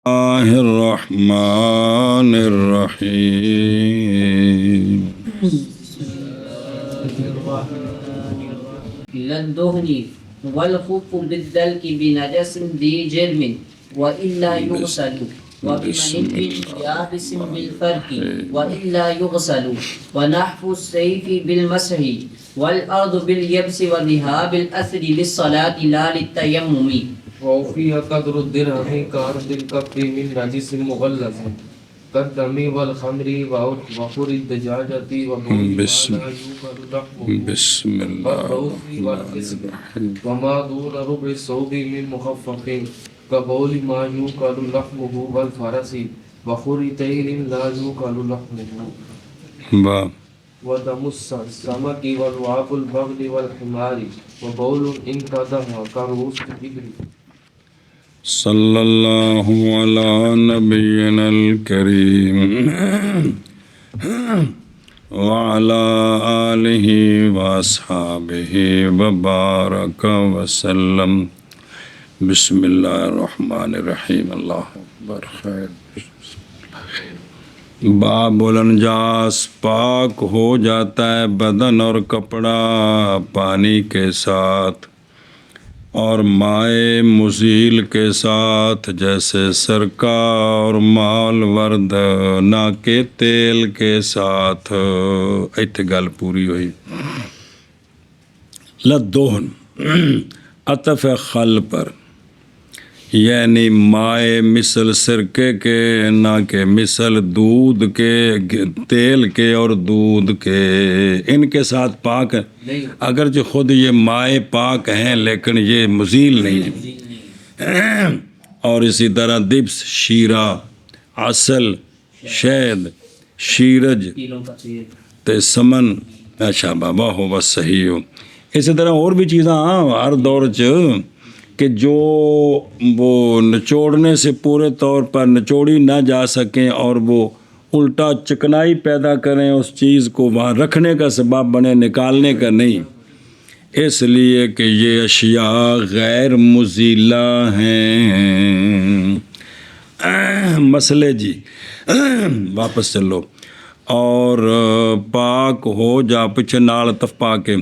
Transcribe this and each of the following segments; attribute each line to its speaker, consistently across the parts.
Speaker 1: الله الرحمن الرحيم
Speaker 2: للدهن والخف بالدلك بنجس ذي جرم وإلا يغسل وبمني يابس بالفرك وإلا يغسل ونحف السيف بالمسح والأرض باليبس وذهاب الأثر للصلاة لا للتيمم
Speaker 3: وفيها قدر الدرهم كأرض الكف من نجس مغلظ كالدم والخمر وفر الدجاجة
Speaker 1: بسم الله
Speaker 3: والكسب وما دون ربع الثوب من مخفف كبول ما يوكل لحمه والفرس وخر طير لا يوكل لحمه
Speaker 1: با
Speaker 3: ودم السمك والوعب البغل والحمار وبول إن قدم كرؤوس الإبل.
Speaker 1: صلی اللہ علی نبینا الکریم وعلی آلہ واصحابہ وبارک وسلم. بسم اللہ الرحمن الرحیم. اللہ اکبر. خیر. باب الانجاس. پاک ہو جاتا ہے بدن اور کپڑا پانی کے ساتھ اور مائع مزیل کے ساتھ، جیسے سرکہ اور مال ورد نہ کے تیل کے ساتھ. ایتھے گل پوری ہوئی. لدوہن عطف خل پر، یعنی مائع مثل سرکے کے، نہ کہ مثل دودھ کے، تیل کے اور دودھ کے. ان کے ساتھ پاک اگرچہ خود یہ مائع پاک ہیں لیکن یہ مزیل نہیں ہے. اور اسی طرح دبس، شیرہ، عسل، شہد، شیرج تے سمن. اچھا بابا ہو بس صحیح ہو. اسی طرح اور بھی چیزاں ہر دور چ کہ جو وہ نچوڑنے سے پورے طور پر نچوڑی نہ جا سکیں اور وہ الٹا چکنائی پیدا کریں، اس چیز کو وہاں رکھنے کا سبب بنے، نکالنے کا نہیں. اس لیے کہ یہ اشیاء غیر مزیلہ ہیں. مسئلے جی واپس چلو. اور پاک ہو جا پچھے نال تفپا کے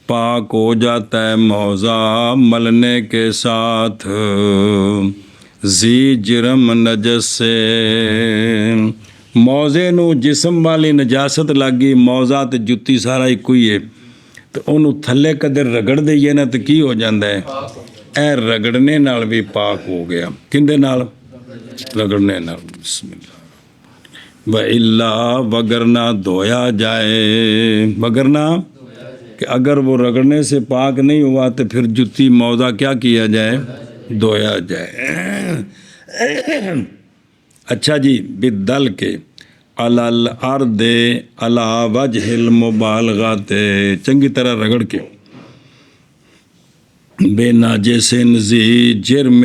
Speaker 1: پاک ہو جاتا ہے موضع ملنے کے ساتھ زی جرم نجس سے. موضے نو جسم والی نجاست لگی، موضع تے جتی سارا ایک ہی ہے، تو انہوں تھلے قدر رگڑ دئیے نا تو کی ہو جاندہ ہے؟ اے رگڑنے نال بھی پاک ہو گیا. کندے نال؟ رگڑنے نال. بسم اللہ. وَإِلَّا وگرنہ دھویا جائے، وگرنہ کہ اگر وہ رگڑنے سے پاک نہیں ہوا تو پھر جتی موضع کیا کیا جائے؟ دھویا جائے. اچھا جی. بدل کے علی الارض علی وجہ المبالغات، چنگی طرح رگڑ کے بے ناجس ذی جرم،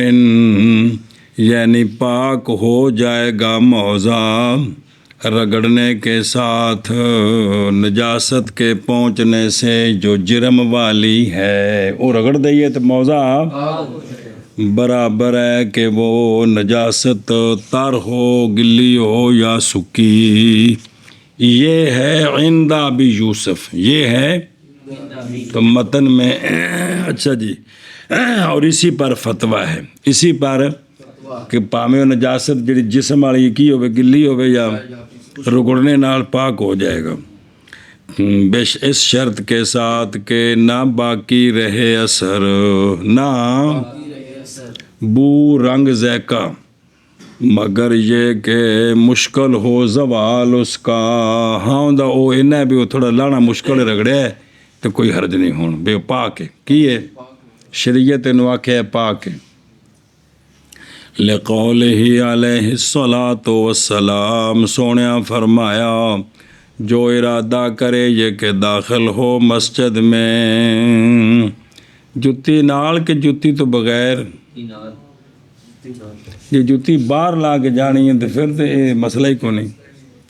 Speaker 1: یعنی پاک ہو جائے گا موضع رگڑنے کے ساتھ نجاست کے پہنچنے سے جو جرم والی ہے. وہ رگڑ دئیے تو موضع برابر ہے کہ وہ نجاست تر ہو، گلی ہو یا سکی. یہ ہے عند ابی یوسف، یہ ہے تو متن میں. اچھا جی. اور اسی پر فتویٰ ہے، اسی پر کہ پاویں نجاست جڑی جسم والی کی ہوئے، گلی ہوئے یا رگڑنے نال پاک ہو جائے گا، اس شرط کے ساتھ کہ نہ باقی رہے اثر، نہ بو رنگ ذائقہ، مگر یہ کہ مشکل ہو زوال اس کا. ہاں دا او انہیں بھی تھوڑا لانا مشکل رگڑے تو کوئی حرج نہیں ہون، بے پاک ہے. کی ہے شریعت انہوں آکھے پاک ہے. لقولہ علیہ الصلاۃ والسلام، سونیا فرمایا جو ارادہ کرے یہ کہ داخل ہو مسجد میں جتی نال کے جتی تو بغیر، یہ جتی باہر لا کے جانی ہے تو پھر تو یہ مسئلہ ہی کو نہیں.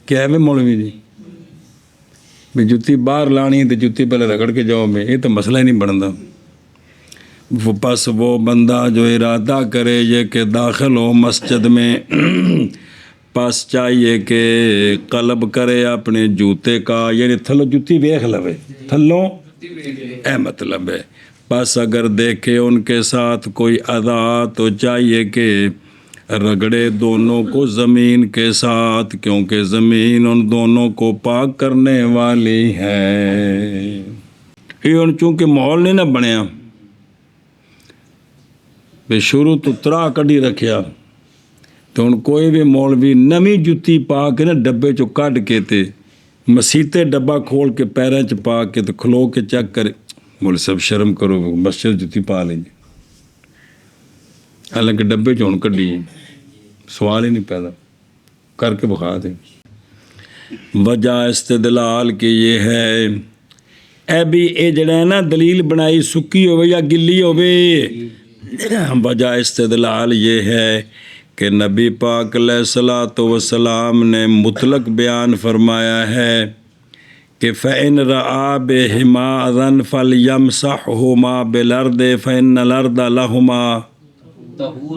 Speaker 1: کیا ہے مولوی جی بھی جتی باہر لانی ہے تو جتی پہلے رگڑ کے جاؤ میں، یہ تو مسئلہ ہی نہیں بنتا. پس وہ بندہ جو ارادہ کرے یہ کہ داخل ہو مسجد میں پس چاہیے کہ قلب کرے اپنے جوتے کا، یعنی تھلو جوتی ویکھ لوے، تھلوں اے مطلب ہے۔ پس اگر دیکھے ان کے ساتھ کوئی اذا تو چاہیے کہ رگڑے دونوں کو زمین کے ساتھ، کیونکہ زمین ان دونوں کو پاک کرنے والی ہے۔ یہ ان چونکہ ماحول نہیں نہ بنیا بے شروع تو ترا کڈی رکھیا، تو ہن کوئی بھی مولوی نویں جُتی پا کے نا ڈبے چوں کڈ کے تے مسیتے ڈبا کھول کے پیراں چ پا کے تو کھلو کے چیک کرے، مول سب شرم کرو مسجد جُتی پا لیں جی، حالانکہ ڈبے چوں ہن کڈی سوال ہی نہیں پیدا کر کے بخا دیں۔ وجہ استدلال کی یہ ہے، اے بھی اے جڑا ہے نا دلیل بنائی سکی ہوئے یا گلی ہوئے، وجہ استدلال یہ ہے کہ نبی پاک علیہ الصلوۃ والسلام نے مطلق بیان فرمایا ہے کہ فَإِنْ رَآ بِهِمَا أَذًا فَلْيَمْسَحْهُمَا بِالْأَرْضِ فَإِنَّ الْأَرْضَ لَهُمَا،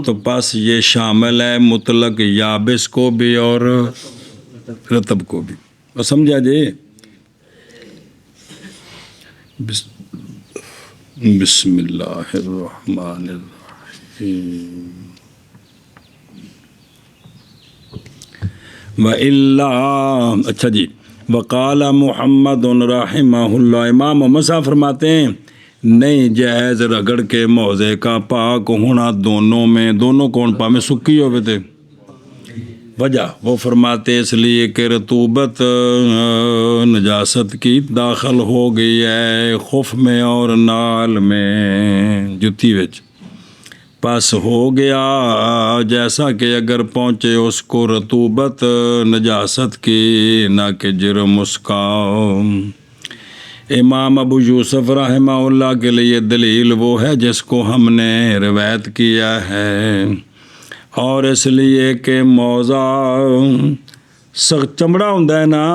Speaker 1: تو پس یہ شامل ہے مطلق یابس کو بھی اور رطب کو بھی، اور سمجھا جی۔ بسم اللہ الرحمن الرحیم۔ وَإِلَّا، اچھا جی، وقال محمد رحمہ اللہ، امام محمد صاحب فرماتے ہیں نہیں جائز رگڑ کے موضع کا پاک ہونا دونوں میں، دونوں کون پا میں سکی ہوئے تھے۔ وجہ وہ فرماتے اس لیے کہ رطوبت نجاست کی داخل ہو گئی ہے خف میں اور نال میں، جتی وچ، پس ہو گیا جیسا کہ اگر پہنچے اس کو رطوبت نجاست کی، نہ کہ جرم اس کا۔ امام ابو یوسف رحمہ اللہ کے لیے دلیل وہ ہے جس کو ہم نے روایت کیا ہے، اور اس لیے کہ موضع سخت چمڑا ہوندا ہے نا،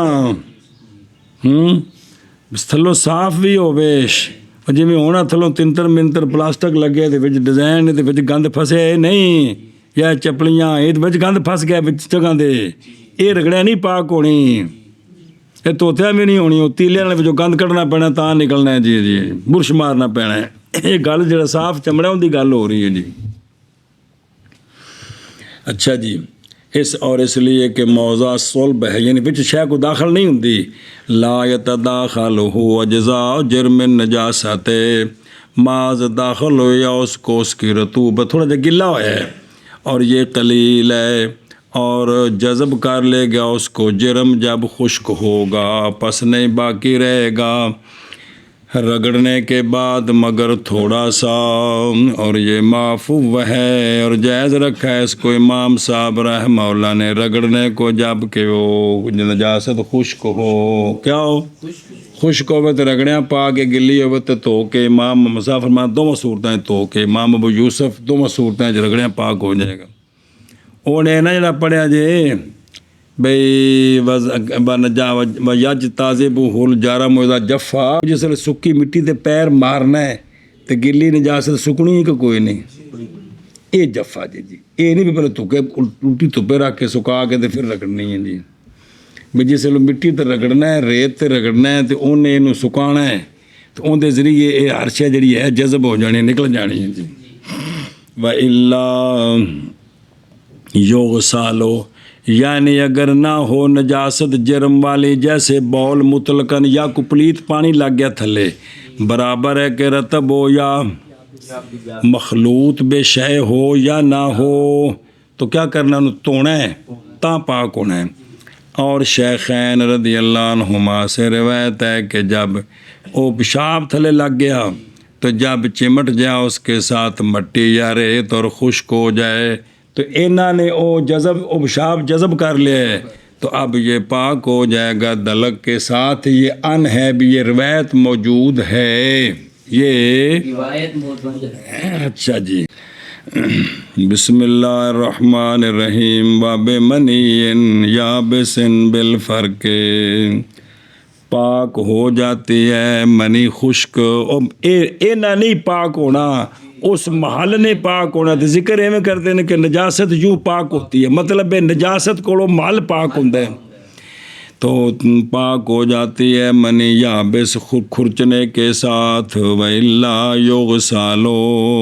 Speaker 1: تھلو صاف بھی ہوویش، جی ہونا تھلوں تنتر منتر پلاسٹک لگے دے وچ ڈیزائن دے وچ گند پھسے نہیں، یا چپلیاں یہ وچ گند پھس گیا وچ جگہ دے، یہ رگڑیا نہیں پاک ہونی، یہ توتیا بھی نہیں ہونی، وہ تیلے والے وچوں گند کڈنا پینا تاں نکلنا ہے جی برش مارنا پینا ہے، یہ گل جڑا صاف چمڑا اون دی گل ہو رہی ہے جی۔ اچھا جی، اس لیے کہ موضع صلب ہے، یعنی وچ شے کو داخل نہیں ہوندی، لا یتداخلہ اجزاء جرم نجاست، معاذ داخل ہو یا اس کو اس کی رطوبت تھوڑا جا گلا ہوا ہے اور یہ قلیل ہے، اور جذب کر لے گا اس کو جرم جب خشک ہوگا، پس نہیں باقی رہے گا رگڑنے کے بعد مگر تھوڑا سا، اور یہ معفو ہے اور جائز رکھا ہے اس کو امام صاحب رحمہ اللہ نے رگڑنے کو جب کہ وہ نجاست خشک ہو، کیا ہو خشک ہوئے تو رگڑیاں پا کے گلی ہوئے تو دھو کے، امام مسافر مان دونوں صورتیں دھو کے، امام ابو یوسف دونوں صورتیں رگڑیاں پاک ہو جائے گا۔ انہیں نا جڑا پڑھیا جی بھئی وَيَجْ تَعْذِبُهُ الْجَرَمُ اِذَا جَفَّا، جس لئے سکی مٹی تے پیر مارنا ہے تو گلی نجاست سکنی ہی کہ کوئی نہیں، یہ جفا جی، یہ نہیں بھی پہلے تھوکے الٹی تھوپے رکھ کے سکا کے پھر رگڑنی ہے جی، بھی جس لئے مٹی تے رگڑنا ہے، ریت تے رگڑنا ہے تو انہیں انہوں سکانا ہے، تو ان دے ذریعے یہ ہر شے جڑی ہے جذب ہو جانی، نکل جانی ہے جی۔ وَإِلَّا یغسلو، یعنی اگر نہ ہو نجاست جرم والی، جیسے بول مطلقاً یا کپلیت پانی لگ گیا تھلے، برابر ہے کہ رطب ہو یا مخلوط بے شے ہو یا نہ ہو، تو کیا کرنا انہوں تونا ہے تاں پاک ہونا ہے۔ اور شیخین رضی اللہ عنہما سے روایت ہے کہ جب وہ پیشاب تھلے لگ گیا تو جب چمٹ جائے اس کے ساتھ مٹی یا ریت اور خشک ہو جائے تو انہوں نے وہ پیشاب جذب کر لیا ہے، تو اب یہ پاک ہو جائے گا دلک کے ساتھ۔ یہ ان ہے بھی، یہ روایت موجود ہے، یہ
Speaker 2: روایت موجود ہے۔
Speaker 1: اچھا جی، بسم اللہ الرحمن الرحیم۔ وَبِمَنِيٍّ يَابِسٍ بِالْفَرْقِ، پاک ہو جاتی ہے منی خشک، اینا نہیں پاک ہونا اس محل نے پاک ہونا. تو ذکر ایویں کرتے ہیں کہ نجاست یوں پاک ہوتی ہے, مطلب ہے نجاست کو محل پاک ہوتا ہے تو پاک ہو جاتی ہے منی یابس کھرچنے کے ساتھ. وَإِلَّا یغسالو,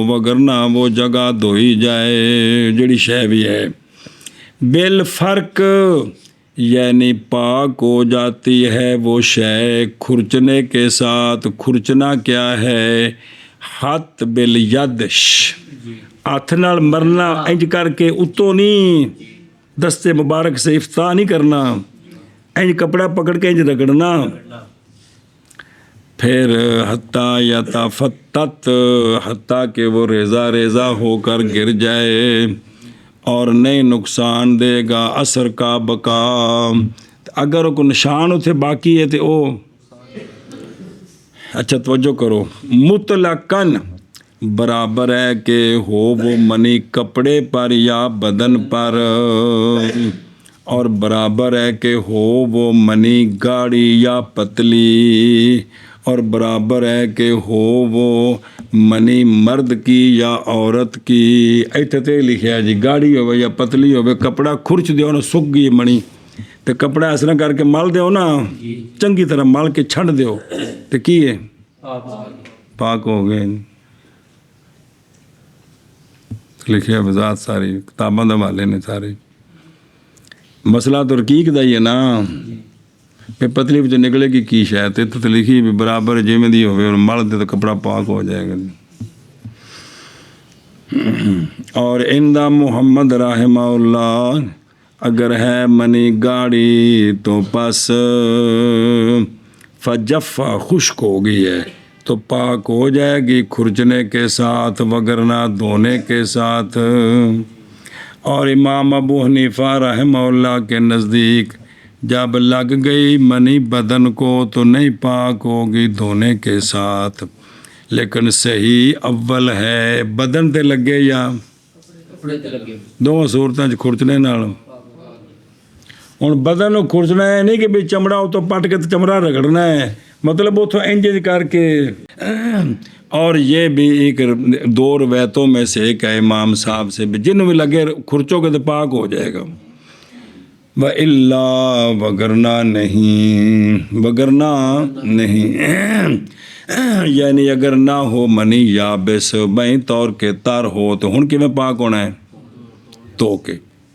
Speaker 1: وگرنہ وہ جگہ دھوئی جائے جڑی شے بھی ہے. بالفرق یعنی پاک ہو جاتی ہے وہ شے کھرچنے کے ساتھ. کھرچنا کیا ہے؟ ہاتھ بالیدش, ہاتھ نال مرنا انج کر کے اتوں نہیں, دستے مبارک سے افتاح نہیں کرنا, انج کپڑا پکڑ کے انج رگڑنا. پھر حتیٰ یتفتت, حتیٰ کہ وہ ریزہ ریزہ ہو کر گر جائے اور نہیں نقصان دے گا اثر کا بقا. اگر کوئی نشان اتنے باقی ہے تو وہ اچھا توجہ کرو, مطلقاً برابر ہے کہ ہو وہ منی کپڑے پر یا بدن پر, اور برابر ہے کہ ہو وہ منی گاڑی یا پتلی, اور برابر ہے کہ ہو وہ منی مرد کی یا عورت کی. ایتھے لکھیا جی گاڑی ہوے یا پتلی ہوے, کپڑا کھرچ دیو نا سک گئی منی تو کپڑا اس طرح کر کے مل دیو نا, چنگی طرح مل کے چھڑ دیو تو کی ہے پاک ہو گئے. لکھیا وضاحت ساری کتاباں دے حوالے نے سارے. مسئلہ تو رقیق دا ہی ہے نا, پھر پتلی وچ نکلے گی کی شاید تو لکھی بھی برابر جویں دی ہوے اور مل دے تو کپڑا پاک ہو جائے گا. اور اندہ محمد رحمہ اللہ اگر ہے منی گاڑی تو پس فجفا خشک ہو گئی ہے تو پاک ہو جائے گی کھرچنے کے ساتھ وگرنہ دھونے کے ساتھ. اور امام ابو حنیفہ رحمہ اللہ کے نزدیک جب لگ گئی منی بدن کو تو نہیں پاک ہوگی دھونے کے ساتھ, لیکن صحیح اول ہے بدن تے لگے یا
Speaker 2: کپڑے تے لگے
Speaker 1: دونوں صورتوں کھرچنے نال. ہوں بدن کو کھرچنا ہے نہیں کہ بھی چمڑا اتوں پٹ کے تو چمڑا رگڑنا ہے, مطلب اتوں انج کر کے. اور یہ بھی ایک دو روایتوں میں سے ایک ہے امام صاحب سے بھی, جن میں لگے کھرچو گے تو پاک ہو جائے گا. وَإِلَّا وگرنہ نہیں, وگرنہ نہیں یعنی اگر نہ ہو منی یابس بہیں طور کے تر ہو تو ہن کیویں پاک ہونا ہے؟ تو کہ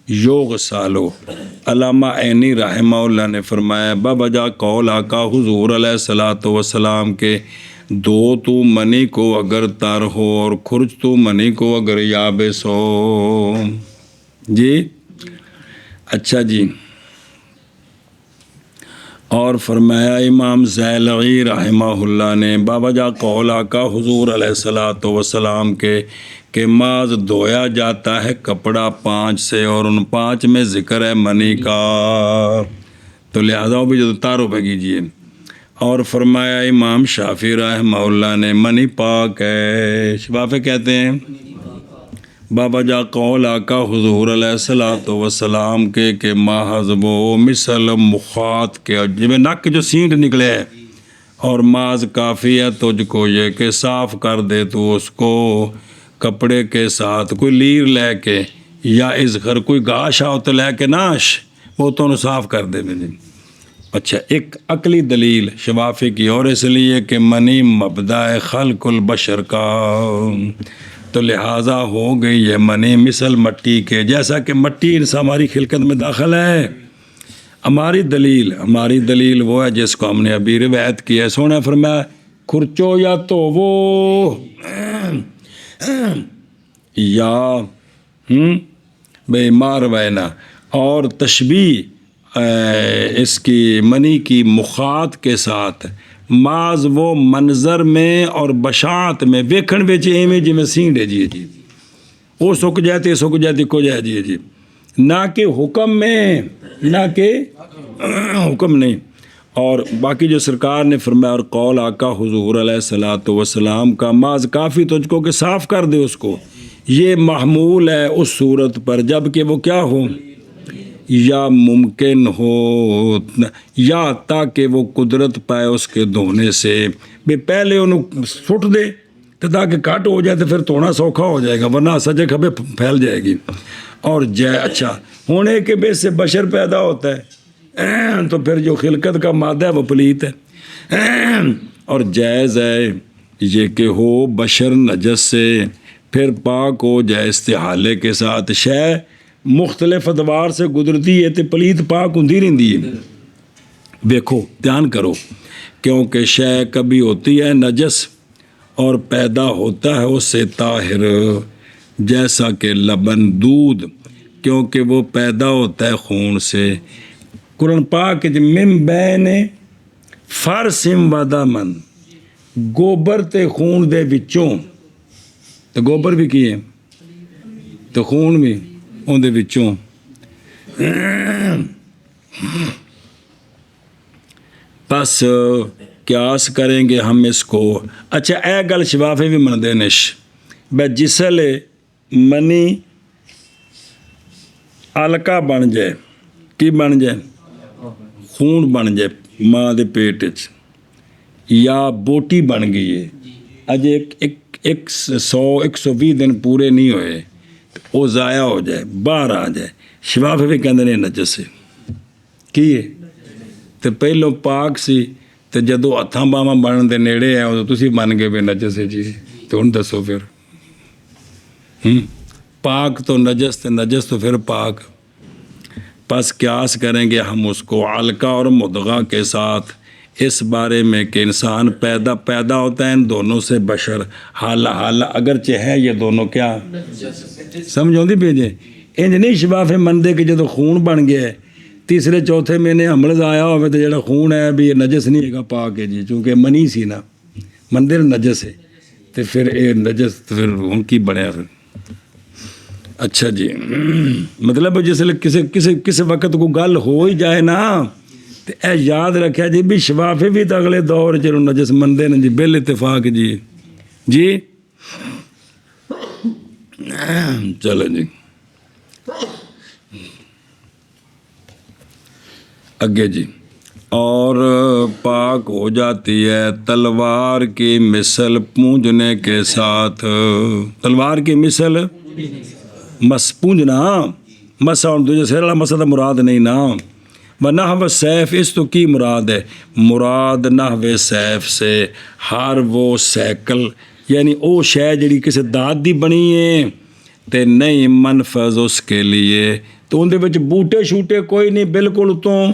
Speaker 1: یوغ سالو. علامہ عینی رحمہ اللہ نے فرمایا بوجہ قول آقا حضور علیہ الصلوۃ والسلام کے دو تو منی کو اگر تر ہو اور کھرچ تو منی کو اگر یابس ہو. جی اچھا جی. اور فرمایا امام زیلعی رحمہ اللہ نے باوجہ قول آقا حضور علیہ الصلوۃ والسلام کے کہ ماز دھویا جاتا ہے کپڑا 5 سے اور ان 5 میں ذکر ہے منی کا, تو لہذا وہ بھی جو تار ہو کیجیے. اور فرمایا امام شافعی رحمہ اللہ نے منی پاک ہے. شفافے کہتے ہیں بابا جا قول آقا حضور علیہ الصلوۃ والسلام کے کہ محض وہ مثل مخاط کے جویں نک جو سینٹ نکلے ہے, اور ماز کافی ہے تجھ کو یہ کہ صاف کر دے تو اس کو کپڑے کے ساتھ, کوئی لیر لے کے یا ازغر کوئی گاش آؤ تو لے کے ناش وہ تو صاف کر دے مجھے. اچھا ایک عقلی دلیل شفافی کی, اور اس لیے کہ منی مبدأ خلق البشر کا, تو لہٰذا ہو گئی یہ منی مثل مٹی کے, جیسا کہ مٹی ہماری خلقت میں داخل ہے. ہماری دلیل وہ ہے جس کو ہم نے ابھی روایت کی ہے. سونا فرمایا کھرچو یا تو وہ یا بے مار وینا, اور تشبیہ اس کی منی کی مخاط کے ساتھ ماز وہ منظر میں اور بشاعت میں ویکھن وچ ایویں جویں سینڈ ہے جی وہ سک جاتی کو جائے جی, نہ کہ حکم میں, نہ کہ حکم نہیں. اور باقی جو سرکار نے فرمایا اور قول آقا حضور علیہ الصلوۃ والسلام کا ماز کافی تجھ کو کہ صاف کر دے اس کو, یہ محمول ہے اس صورت پر جب کہ وہ کیا ہو یا ممکن ہو یا تاکہ وہ قدرت پائے اس کے دھونے سے. بھی پہلے انہوں سٹ دے تو تاکہ کٹ ہو جائے تو پھر دھونا سوکھا ہو جائے گا، ورنہ سجے کھبے پھیل جائے گی۔ اور اچھا ہونے کے بیس سے بشر پیدا ہوتا ہے تو پھر جو خلقت کا مادہ ہے وہ پلیت ہے، اور جائز ہے یہ کہ ہو بشر نجس سے پھر پاک ہو جائے استحالے کے ساتھ۔ شے مختلف ادوار سے گزرتی ہے تو پلیت پاک ہوندی رہندی ہے۔ دیکھو دھیان کرو، کیونکہ شے کبھی ہوتی ہے نجس اور پیدا ہوتا ہے اس سے طاہر، جیسا کہ لبن دودھ، کیونکہ وہ پیدا ہوتا ہے خون سے۔ قرآن پاک من بین فرسم و دمن، گوبر تے خون دے وچوں، تو گوبر بھی کی ہے تو خون بھی ان دے وچوں۔ بس قیاس کریں گے ہم اس کو۔ اچھا اے گل شفافی بھی من دے نش بے جسل منی الکا بن جائے، کی بن جائے؟ خون بن جائے ماں دے پیٹ چ، یا بوٹی بن گئی ہے، اج 120 دن پورے نہیں ہوئے، وہ ضائع ہو جائے، باہر آ جائے، شفافی بھی کہندے نے نجس ہے، کی ہے؟ تو پہلو پاک سی، تو جدو ہتھاں باواں بنن دے نیڑے ہے تو تسی من گئے بھی نجس ہے جی، تو ہن دسو پھر پاک تو نجس، تو نجس تو پھر پاک۔ پس قیاس کریں گے ہم اس کو علقہ اور مدغہ کے ساتھ اس بارے میں کہ انسان پیدا ہوتا ہے ان دونوں سے بشر، حال اگرچہ ہے یہ دونوں کیا سمجھ آتی بھیجے، انج نہیں شفاف مندے کہ جدو خون بن گیا ہے تیسرے چوتھے مہینے حمل آیا ہوئے تو جڑا خون ہے بھی یہ نجس نہیں ہے گا، پاک ہے جی، چونکہ منی سی نا، مندر نجس ہے، تو پھر اے نجس تو پھر ان کی بنیا پھر۔ اچھا جی، مطلب جس کسی وقت کو گل ہو ہی جائے نا تو اے یاد رکھا جی بھی شفافی بھی تو اگلے دور چلو نجس مندے نے جی، بل اتفاق جی جی چلو جی اگے جی۔ اور پاک ہو جاتی ہے تلوار کی مثل پونجنے کے ساتھ، تلوار کی مثل مس پونجنا، مسا اور دوسرے سر والا مسا تو مراد نہیں نا، و نحو سیف، اس تو کی مراد ہے؟ مراد نحو سیف سے ہر وہ سیکل، یعنی او شے جڑی کسی دات دی بنی ہے تے نہیں منفذ اس کے لیے، تو ان دے وچ بوٹے شوٹے کوئی نہیں، بالکل اتوں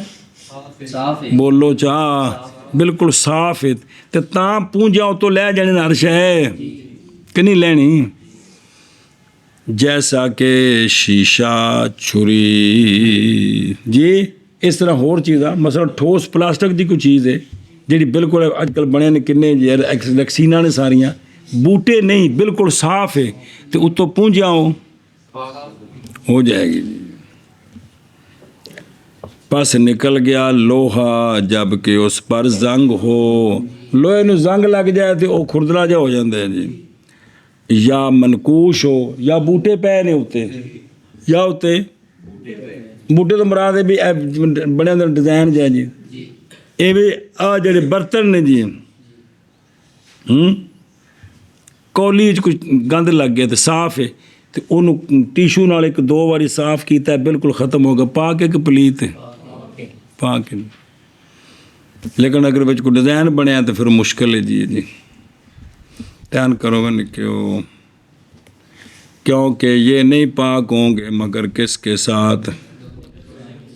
Speaker 1: بولو چاہ بالکل صاف ہے، تے تاں پونجا تو لے جانے ہر شے کہ نہیں لینی، جیسا کہ شیشہ چھری جی، اس طرح ہور چیزاں مثلا ٹھوس پلاسٹک دی کوئی چیز ہے جیڑی بالکل اج کل بنے نے کنے ویکسیناں نے ساریاں، بوٹے نہیں بالکل صاف ہے تو اتوں پونجا ہو جائے گی جی۔ پس نکل گیا لوہا جب کہ اس پر زنگ ہو، لوہے نو زنگ لگ جائے تو وہ کھردرا جا ہو جاتا ہے جی، یا منکوش ہو، یا بوٹے پے نے ہوتے، یا ہوتے بوٹے تو مراد ہے بھی بڑے اندر ڈیزائن جائے جی، یہ بھی آ جڑے برتن نے جی کولی کچھ گند لگ گیا تو صاف ہے تو انہوں ٹیشو نال ایک دو باری صاف کیتا ہے بالکل ختم ہوگا، پاک ہے کہ پلیت ہے؟ پاک ہے، لیکن اگر بچ کو ڈیزائن بنیا تو پھر مشکل ہے جی۔ جی دھیان کرو گا نکیو، کیونکہ یہ نہیں پاک ہوں گے مگر کس کے ساتھ؟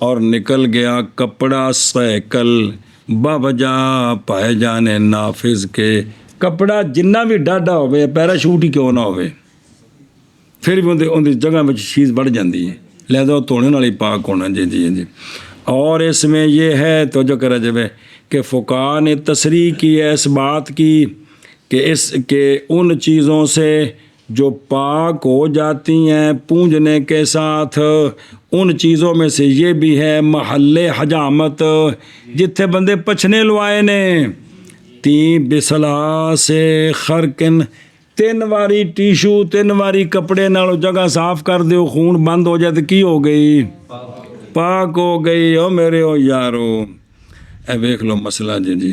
Speaker 1: اور نکل گیا کپڑا سیکل باوجہ پائے جانے نافذ کے، کپڑا جنہ بھی ڈاڈا ہوئے پیراشوٹ ہی کیوں نہ ہوئے پھر بھی ان دی جگہ میں چیز بڑھ جاندی ہے، لہذا دھونے والی پاک ہونا جی جی جی۔ اور اس میں یہ ہے توجہ کرا جائے کہ فقہاء نے تصریح کی ہے اس بات کی کہ ان چیزوں سے جو پاک ہو جاتی ہیں پونجنے کے ساتھ، ان چیزوں میں سے یہ بھی ہے محل حجامت، جتھے بندے پچھنے لوائے نے، تین بسلا سے خرکن، 3 واری ٹیشو 3 واری کپڑے نالوں جگہ صاف کر دیو، خون بند ہو جائے تو کی ہو گئی؟ پاک ہو گئی۔ او میرے او یارو، اے ویکھ لو مسئلہ جی جی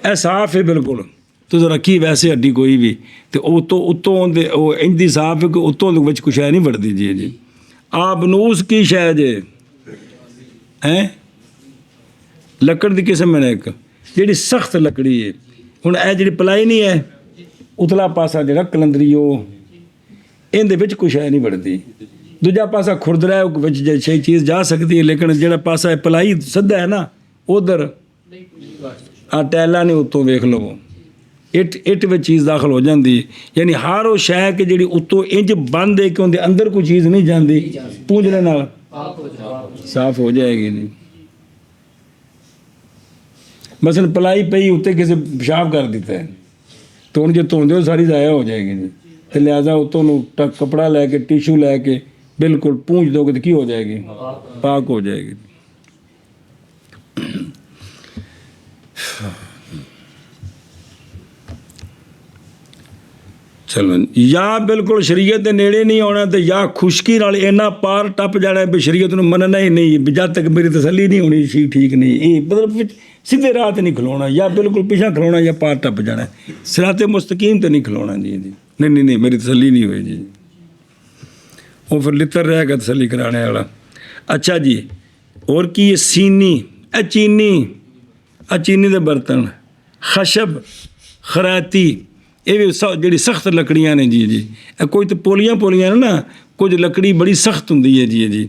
Speaker 1: ਇਹ ਸਾਫ ਹੈ ਬਿਲਕੁਲ, ਤੁਸੀਂ ਰੱਖੀ ਵੈਸੇ ਹੱਡੀ ਕੋਈ ਵੀ, ਤੇ ਉਤੋਂ ਦੇ ਉਹ ਇੰਦੀ ਸਾਫ ਹੈ ਕਿ ਉਤੋਂ ਦੇ ਵਿੱਚ ਕੁਛ ਹੈ ਨਹੀਂ ਵੜਦੀ ਜੀ। ਜੀ ਆ ਬਨੂਸ ਕੀ ਸ਼ੈ ਜੇ ਹੈ, ਲੱਕੜ ਦੀ ਕਿਸਮ ਹੈ ਇੱਕ ਜਿਹੜੀ ਸਖਤ ਲੱਕੜੀ ਹੈ। ਹੁਣ ਇਹ ਜਿਹੜੀ ਪਲਾਈ ਨਹੀਂ ਹੈ, ਉਤਲਾ ਪਾਸਾ ਜਿਹੜਾ ਕਲੰਦਰੀ, ਉਹ ਇਹਦੇ ਵਿੱਚ ਕੁਛ ਹੈ ਨਹੀਂ ਵੜਦੀ। ਦੂਜਾ ਪਾਸਾ ਖੁਰਦਰਾ ਹੈ, ਉਹ ਵਿੱਚ ਜੇ ਚੀਜ਼ ਜਾ ਸਕਦੀ ਹੈ, ਲੇਕਿਨ ਜਿਹੜਾ ਪਾਸਾ ਪਲਾਈ ਸਿੱਧਾ ਹੈ ਨਾ, ਉਧਰ ਆ ਟੈਲਾਂ ਨੇ ਉੱਤੋਂ ਵੇਖ ਲਵੋ, ਇੱਟ ਵਿੱਚ ਚੀਜ਼ ਦਾਖਲ ਹੋ ਜਾਂਦੀ। ਯਾਨੀ ਹਰ ਉਹ ਸ਼ੈ ਕਿ ਜਿਹੜੀ ਉੱਤੋਂ ਇੰਜ ਬੰਦ ਹੈ ਕਿ ਉਹਦੇ ਅੰਦਰ ਕੋਈ ਚੀਜ਼ ਨਹੀਂ ਜਾਂਦੀ, ਪੂੰਝਣੇ ਨਾਲ ਸਾਫ਼ ਹੋ ਜਾਏਗੀ ਜੀ। ਮਸਲ ਪਲਾਈ ਪਈ ਉੱਤੇ ਕਿਸੇ ਪਿਸ਼ਾਬ ਕਰ ਦਿੱਤਾ ਹੈ, ਤਾਂ ਹੁਣ ਜੇ ਧੋਂਦੇ ਹੋ ਸਾਰੀ ਜ਼ਾਇਆ ਹੋ ਜਾਏਗੀ ਜੀ। ਤੇ ਲਿਹਾਜ਼ਾ ਉੱਤੋਂ ਨੂੰ ਕਪੜਾ ਲੈ ਕੇ, ਟਿਸ਼ੂ ਲੈ ਕੇ ਬਿਲਕੁਲ ਪੂੰਝ ਦੋਗੇ ਤਾਂ ਕੀ ਹੋ ਜਾਏਗੀ? ਪਾਕ ਹੋ ਜਾਏਗੀ। ਚਲੋ, ਜਾਂ ਬਿਲਕੁਲ ਸ਼ਰੀਅਤ ਦੇ ਨੇੜੇ ਨਹੀਂ ਆਉਣਾ, ਤੇ ਜਾਂ ਖੁਸ਼ਕੀ ਨਾਲ ਇੰਨਾ ਪਾਰ ਟੱਪ ਜਾਣਾ ਵੀ ਸ਼ਰੀਅਤ ਨੂੰ ਮੰਨਣਾ ਹੀ ਨਹੀਂ, ਵੀ ਜਦ ਤੱਕ ਮੇਰੀ ਤਸੱਲੀ ਨਹੀਂ ਹੋਣੀ ਸੀ ਠੀਕ ਨਹੀਂ। ਇਹ ਮਤਲਬ ਵਿੱਚ ਸਿੱਧੇ ਰਾਹ 'ਤੇ ਨਹੀਂ ਖਲੋਣਾ, ਜਾਂ ਬਿਲਕੁਲ ਪਿਛਾ ਖਲੋਣਾ, ਜਾਂ ਪਾਰ ਟੱਪ ਜਾਣਾ, ਸਿਰਾਤੇ ਮੁਸਤਕੀਮ 'ਤੇ ਨਹੀਂ ਖਲੋਣਾ ਜੀ। ਜੀ ਨਹੀਂ ਮੇਰੀ ਤਸੱਲੀ ਨਹੀਂ ਹੋਈ ਜੀ, ਉਹ ਫਿਰ ਲਿੱਤਰ ਰਹਿ ਗਿਆ ਤਸੱਲੀ ਕਰਾਣੇ ਵਾਲਾ। ਅੱਛਾ ਜੀ, ਹੋਰ ਕੀ ਹੈ? ਸੀਨੀ, ਇਹ ਚੀਨੀ ਦੇ ਬਰਤਨ, ਖਸ਼ਬ, ਖਰਾਤੀ, ਇਹ ਵੀ ਜਿਹੜੀ ਸਖਤ ਲੱਕੜੀਆਂ ਨੇ ਜੀ। ਇਹ ਕੋਈ ਤਾਂ ਪੋਲੀਆਂ ਨੇ ਨਾ, ਕੁਝ ਲੱਕੜੀ ਬੜੀ ਸਖਤ ਹੁੰਦੀ ਹੈ ਜੀ।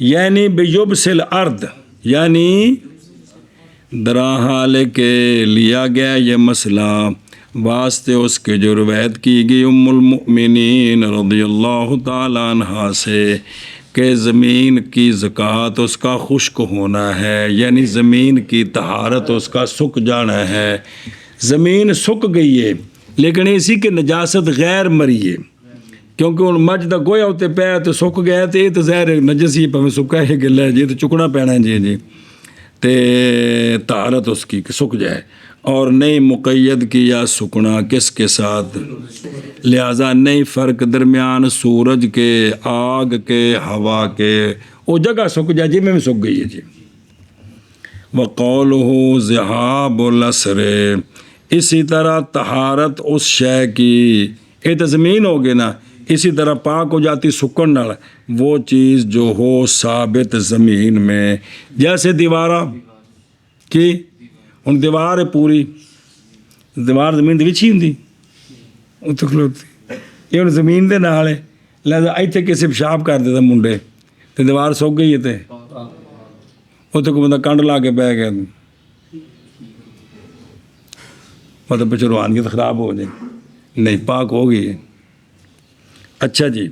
Speaker 1: یعنی بیبسل ارد، یعنی درا حال کے لیا گیا یہ مسئلہ واسطے اس کے جو روایت کی گئی ام المؤمنین رضی اللہ تعالیٰ عنہ سے کہ زمین کی زکوٰۃ اس کا خشک ہونا ہے، یعنی زمین کی طہارت اس کا سک جانا ہے۔ زمین سک گئی ہے لیکن اسی کے نجاست غیر مری ہے، کیونکہ ان مجھ دا گویا ہوتے پہ تو سک گیا تو یہ تو زہر نجسی پہ سکا ہے گلا ہے جی، تو چکنا پینا ہے جی تے طہارت اس کی سک جائے، اور نہیں مقید کیا سکنا کس کے ساتھ، لہٰذا نہیں فرق درمیان سورج کے، آگ کے، ہوا کے، وہ جگہ سک جائے جی میں بھی سک گئی ہے جی۔ وقولہ ذہاب الاسر، اسی طرح طہارت اس شے کی، یہ تو زمین ہوگی نا، اسی طرح پاک ہو جاتی سکن نال وہ چیز جو ہو ثابت زمین میں، جیسے دیوارہ کی ہن دیوار ہے پوری، دیوار زمین دے وچ ہی ہوندی اتنے کھلوتی، یہ ہن زمین دے نال ہے، لہٰذا ایتھے کسے پیشاب کر دیتا منڈے تے دیوار سک گئی ہے تے اتنے کوئی بندہ کنڈ لا کے بہ گیا مطلب پچھے روحانیت خراب ہو جائے، نہیں پاک ہو گئی ہے۔ اچھا جی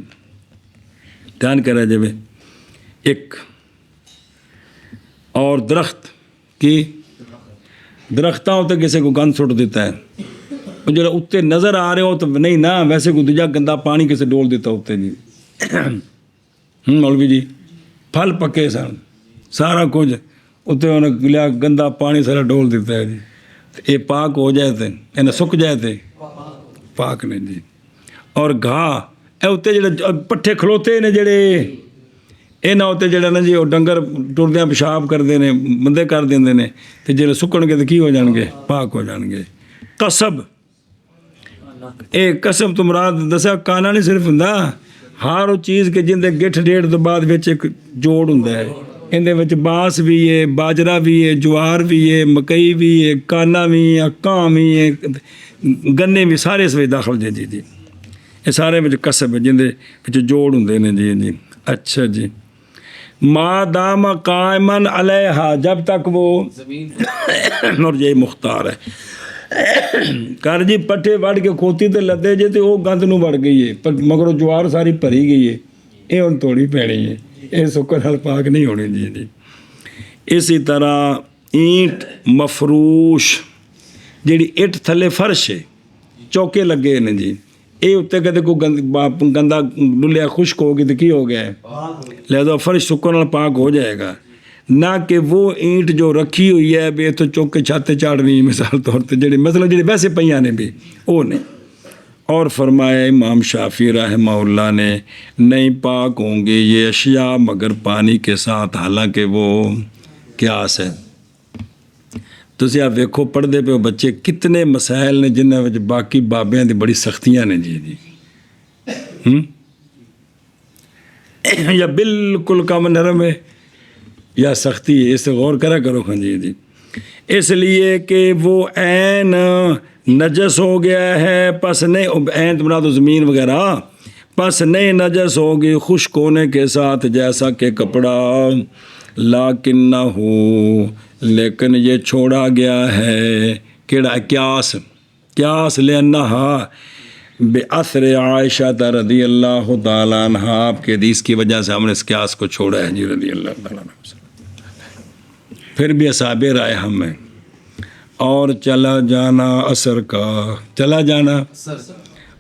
Speaker 1: دھیان کرا جب ایک اور درخت کی درختوں اتنے کسی کو گند سٹ دیتا ہے، جو اتنے نظر آ رہے ہو تو نہیں نا، ویسے کوئی دوجا گندا پانی کسی ڈول دیتا اتنے جی مولوی جی پھل پکے سن سارا کچھ اتنے انہیں لیا گندا پانی سارا ڈول دیتا ہے جی، یہ پاک ہو جائے تھے انہیں سک جائے تھے پاک نے جی۔ اور گھاہ اے اتنے جڑے پٹھے کھلوتے نے جڑے یہاں اتنے جڑا نا جی وہ ڈنگر ٹردیا پیشاب کرتے ہیں بندے کر دیں نے، تو جب سکن گے تو کی ہو جان گے، پاک ہو جان گے۔ قصب، اے قصب تو مراد دسیا کانا نہیں صرف ہوں، ہر وہ چیز کے جن دے گٹھ ڈیڑھ تو بعد ایک جوڑ ہوں، اندر بانس بھی ہے، باجرہ بھی ہے، جوار بھی ہے، مکئی بھی ہے، کانا بھی ہے، کاں بھی ہے، گنے بھی، سارے اس میں داخل جی جی یہ سارے میں قصب ہے جن دے جوڑ ہوں نے جی جی۔ اچھا جی ما دام قائمن علیہا، جب تک وہ اور یہ مختار ہے کر جی پٹھے وڑ کے کھوتی تے لدے جے تے وہ گند نو وڑ گئی ہے، مگر جوار ساری بھری گئی ہے، یہ ہن توڑی پینی ہے، یہ سکر نال پاک نہیں ہونی جی جی۔ اسی طرح اینٹ مفروش، جیڑی اٹ تھلے فرش ہے چوکے لگے نے جی، یہ اتنے کدے کوئی گندا ڈلیا خشک ہوگی تو کی ہو گیا ہے، لہذا فرش سکن نال پاک ہو جائے گا، نہ کہ وہ اینٹ جو رکھی ہوئی ہے بے تو چوک کے چھاتے چاڑنی مثال طور پہ جڑے مطلب جڑے ویسے پہیاں نے بھی وہ نہیں۔ اور فرمایا امام شافعی رحمہ اللہ نے نہیں پاک ہوں گے یہ اشیاء مگر پانی کے ساتھ، حالانکہ وہ قیاس ہے۔ تسی آپ ویکھو پڑھتے پہ بچے کتنے مسائل نے جنہاں وچ باقی بابیاں دی بڑی سختیاں نے جی جی یا بالکل کم نرم ہے یا سختی ہے، اس سے غور کرا کرو ہاں جی جی۔ اس لیے کہ وہ عین نجس ہو گیا ہے، پس نہیں عین بنا دو زمین وغیرہ، پس نہیں نجس ہوگی خشک ہونے کے ساتھ جیسا کہ کپڑا، لیکن نہ ہو لیکن یہ چھوڑا گیا ہے کیڑا قیاس لأنہا بأثر عائشہ رضی اللہ تعالیٰ عنہ، آپ کے حدیث کی وجہ سے ہم نے اس قیاس کو چھوڑا ہے جی رضی اللہ تعالیٰ عنہ۔ پھر بھی اصحاب رائے ہمیں اور چلا جانا اثر کا، چلا جانا،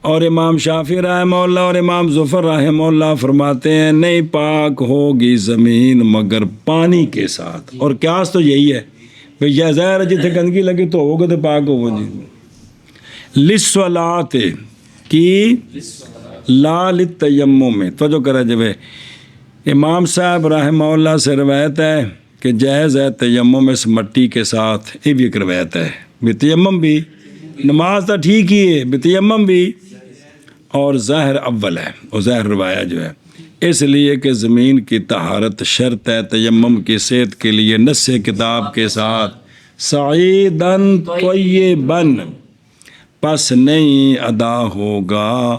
Speaker 1: اور امام شافعی رحمہ اللہ اور امام ظفر رحمہ اللہ فرماتے ہیں نہیں پاک ہوگی زمین مگر پانی کے ساتھ، اور قیاس تو یہی ہے بھئی یہ ظاہر ہے جتنے گندگی لگی تو ہوگا تو پاک ہوگا جی۔ للصلاۃ کی لا للتیمم میں توجہ کرا جب امام صاحب رحمہ اللہ سے روایت ہے کہ جائز ہے تیمم اس مٹی کے ساتھ، یہ بھی ایک روایت ہے، بتیمم بھی نماز تو ٹھیک ہی ہے، بتیمم بھی، اور ظاہر اول ہے، اور ظاہر روایہ جو ہے، اس لیے کہ زمین کی طہارت شرط ہے تیمم کی صحت کے لیے، نص کتاب کے ساتھ سعیدن طیبن، پس نہیں ادا ہوگا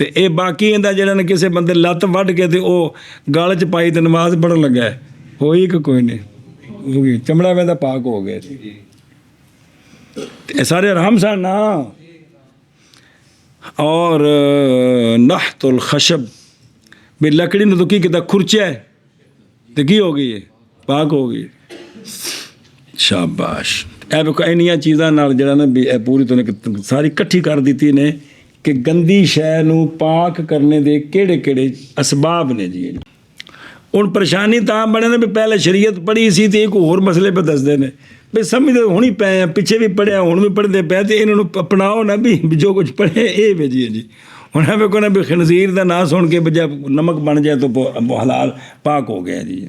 Speaker 1: ਤੇ ਇਹ ਬਾਕੀ ਇਹਦਾ ਜਿਹੜਾ ਨੇ ਕਿਸੇ ਬੰਦੇ ਲੱਤ ਵੱਢ ਕੇ ਤੇ ਉਹ ਗਲ 'ਚ ਪਾਈ ਤੇ ਨਮਾਜ਼ ਪੜ੍ਹਨ ਲੱਗਾ ਹੈ। ਹੋਈ ਕਿ ਕੋਈ ਨਹੀਂ ਹੋ ਗਈ, ਚਮੜਾ ਵੇਂਦਾ ਪਾਕ ਹੋ ਗਿਆ ਜੀ। ਤੇ ਇਹ ਸਾਰੇ ਆਰਾਮ ਸਨ ਨਾ। ਔਰ ਨਹਤੁਲ ਖਸ਼ਬ ਵੀ ਲੱਕੜੀ ਨੂੰ ਤਾਂ ਕੀ ਕੀਤਾ, ਖੁਰਚਿਆ ਹੈ ਤੇ ਕੀ ਹੋ ਗਈ ਹੈ, ਪਾਕ ਹੋ ਗਈ। ਸ਼ਾਬਾਸ਼। ਇਹ ਵੇਖੋ ਇੰਨੀਆਂ ਚੀਜ਼ਾਂ ਨਾਲ ਜਿਹੜਾ ਨਾ ਵੀ ਇਹ ਪੂਰੀ ਤੋਂ ਸਾਰੀ ਇਕੱਠੀ ਕਰ ਦਿੱਤੀ ਨੇ ਕਿ ਗੰਦੀ ਸ਼ੈ ਨੂੰ ਪਾਕ ਕਰਨੇ ਦੇ ਕਿਹੜੇ ਕਿਹੜੇ ਅਸਬਾਬ ਨੇ ਜੀ। ਹੁਣ ਪਰੇਸ਼ਾਨੀ ਤਾਂ ਬਣੇ ਨੇ ਵੀ ਪਹਿਲੇ ਸ਼ਰੀਅਤ ਪੜ੍ਹੀ ਸੀ ਤੇ ਇੱਕ ਹੋਰ ਮਸਲੇ 'ਤੇ ਦੱਸਦੇ ਨੇ ਵੀ ਸਮਝਦੇ ਹੁਣੀ ਪਏ ਆ, ਪਿੱਛੇ ਵੀ ਪੜ੍ਹਿਆ ਹੁਣ ਵੀ ਪੜ੍ਹਦੇ ਪਏ ਤੇ ਇਹਨਾਂ ਨੂੰ ਅਪਣਾਓ ਨਾ ਵੀ ਜੋ ਕੁਝ ਪੜ੍ਹੇ ਇਹ ਵੇਜੀਏ ਜੀ। ਹੁਣ ਐਵੇਂ ਕੋਈ ਨਾ ਵੀ ਖਨਜ਼ੀਰ ਦਾ ਨਾਂ ਸੁਣ ਕੇ ਬਜਾ ਨਮਕ ਬਣ ਜਾਏ ਤਾਂ ਹਲਾਲ ਪਾਕ ਹੋ ਗਿਆ ਜੀ।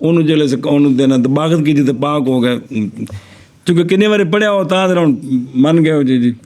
Speaker 1: ਉਹਨੂੰ ਜਿਹੜੇ ਉਹਨੂੰ ਦੇਣਾ ਤਬਾਕਤ ਕੀਤੀ ਤੇ ਪਾਕ ਹੋ ਗਿਆ। ਕਿਉਂਕਿ ਕਿੰਨੇ ਵਾਰੀ ਪੜਿਆ ਹੋ ਤਾਂ ਜਰਾ ਮੰਨ ਗਏ ਹੋ ਜੀ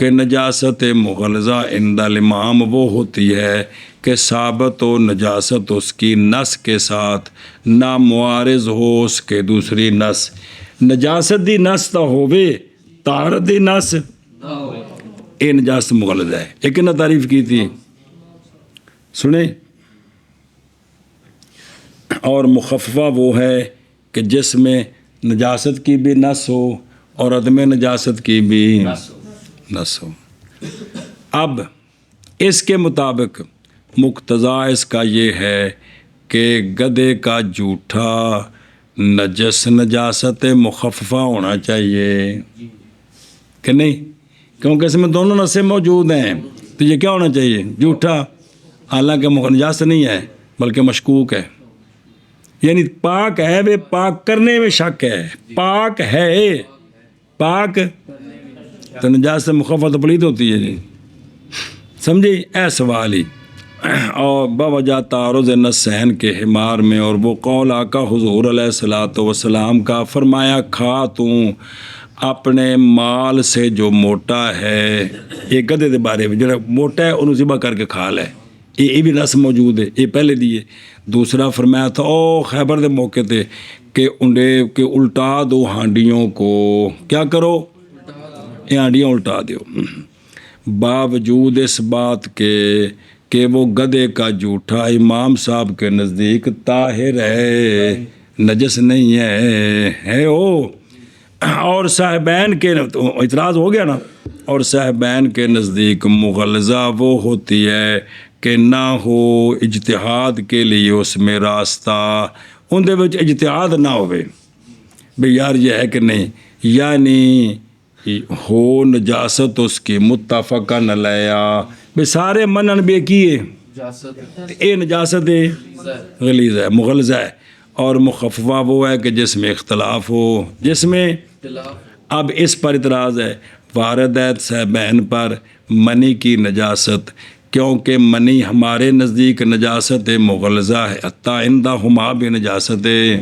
Speaker 1: کہ نجاست مغلظہ عند الامام وہ ہوتی ہے کہ ثابت ہو نجاست اس کی نس کے ساتھ، نہ معارض ہو اس کے دوسری نس. نجاست دی نس تو ہووے، طہارت دی نس یہ نجاست مغلظہ ہے. ایک نہ تعریف کی تھی سنیں. اور مخففہ وہ ہے کہ جس میں نجاست کی بھی نس ہو اور عدم نجاست کی بھی نس ہو. اب اس کے مطابق مقتضا اس کا یہ ہے کہ گدھے کا جھوٹا نجاست مخففہ ہونا چاہیے کہ نہیں، کیونکہ اس میں دونوں نسیں موجود ہیں. تو یہ کیا ہونا چاہیے؟ جھوٹا، حالانکہ نجاست نہیں ہے بلکہ مشکوک ہے، یعنی پاک ہے، وہ پاک کرنے میں شک ہے، پاک ہے، پاک تو نجاست مخففہ تو پلید ہوتی ہے جی. سمجھے؟ اے سوال ہی. اور بوجہ تعارض نسین کے حمار میں، اور وہ قول آقا حضور علیہ الصلوۃ والسلام کا فرمایا کھا تو اپنے مال سے جو موٹا ہے. یہ گدھے کے بارے میں جو موٹا ہے انہوں ذبح کر کے کھا لے، یہ بھی رسم موجود ہے، یہ پہلے دیے. دوسرا فرمایا تھا او خیبر دے موقع تے کہ انڈے کہ الٹا دو ہانڈیوں کو، کیا کرو؟ یہ ہانڈیاں الٹا دیو. باوجود اس بات کے کہ وہ گدھے کا جھوٹا امام صاحب کے نزدیک طاہر ہے، نجس نہیں ہے او. اور صاحبین کے اعتراض ہو گیا نا، اور صاحبین کے نزدیک مغلظہ وہ ہوتی ہے کہ نہ ہو اجتہاد کے لیے اس میں راستہ، ان دے وچ اجتہاد نہ ہوئے بھئی یار یہ ہے کہ نہیں، یعنی ہو نجاست اس کی متفقہ نہ لیا بھئی سارے منن بے کیے اے نجاست غلیظ ہے، مغلظہ ہے. اور مخففہ وہ ہے کہ جس میں اختلاف ہو، جس میں اب اس پر اعتراض ہے واردیت صاحبین پر منی کی نجاست، کیونکہ منی ہمارے نزدیک نجاست مغلظہ ہے، حتیٰ عندہما بھی نجاست ہے،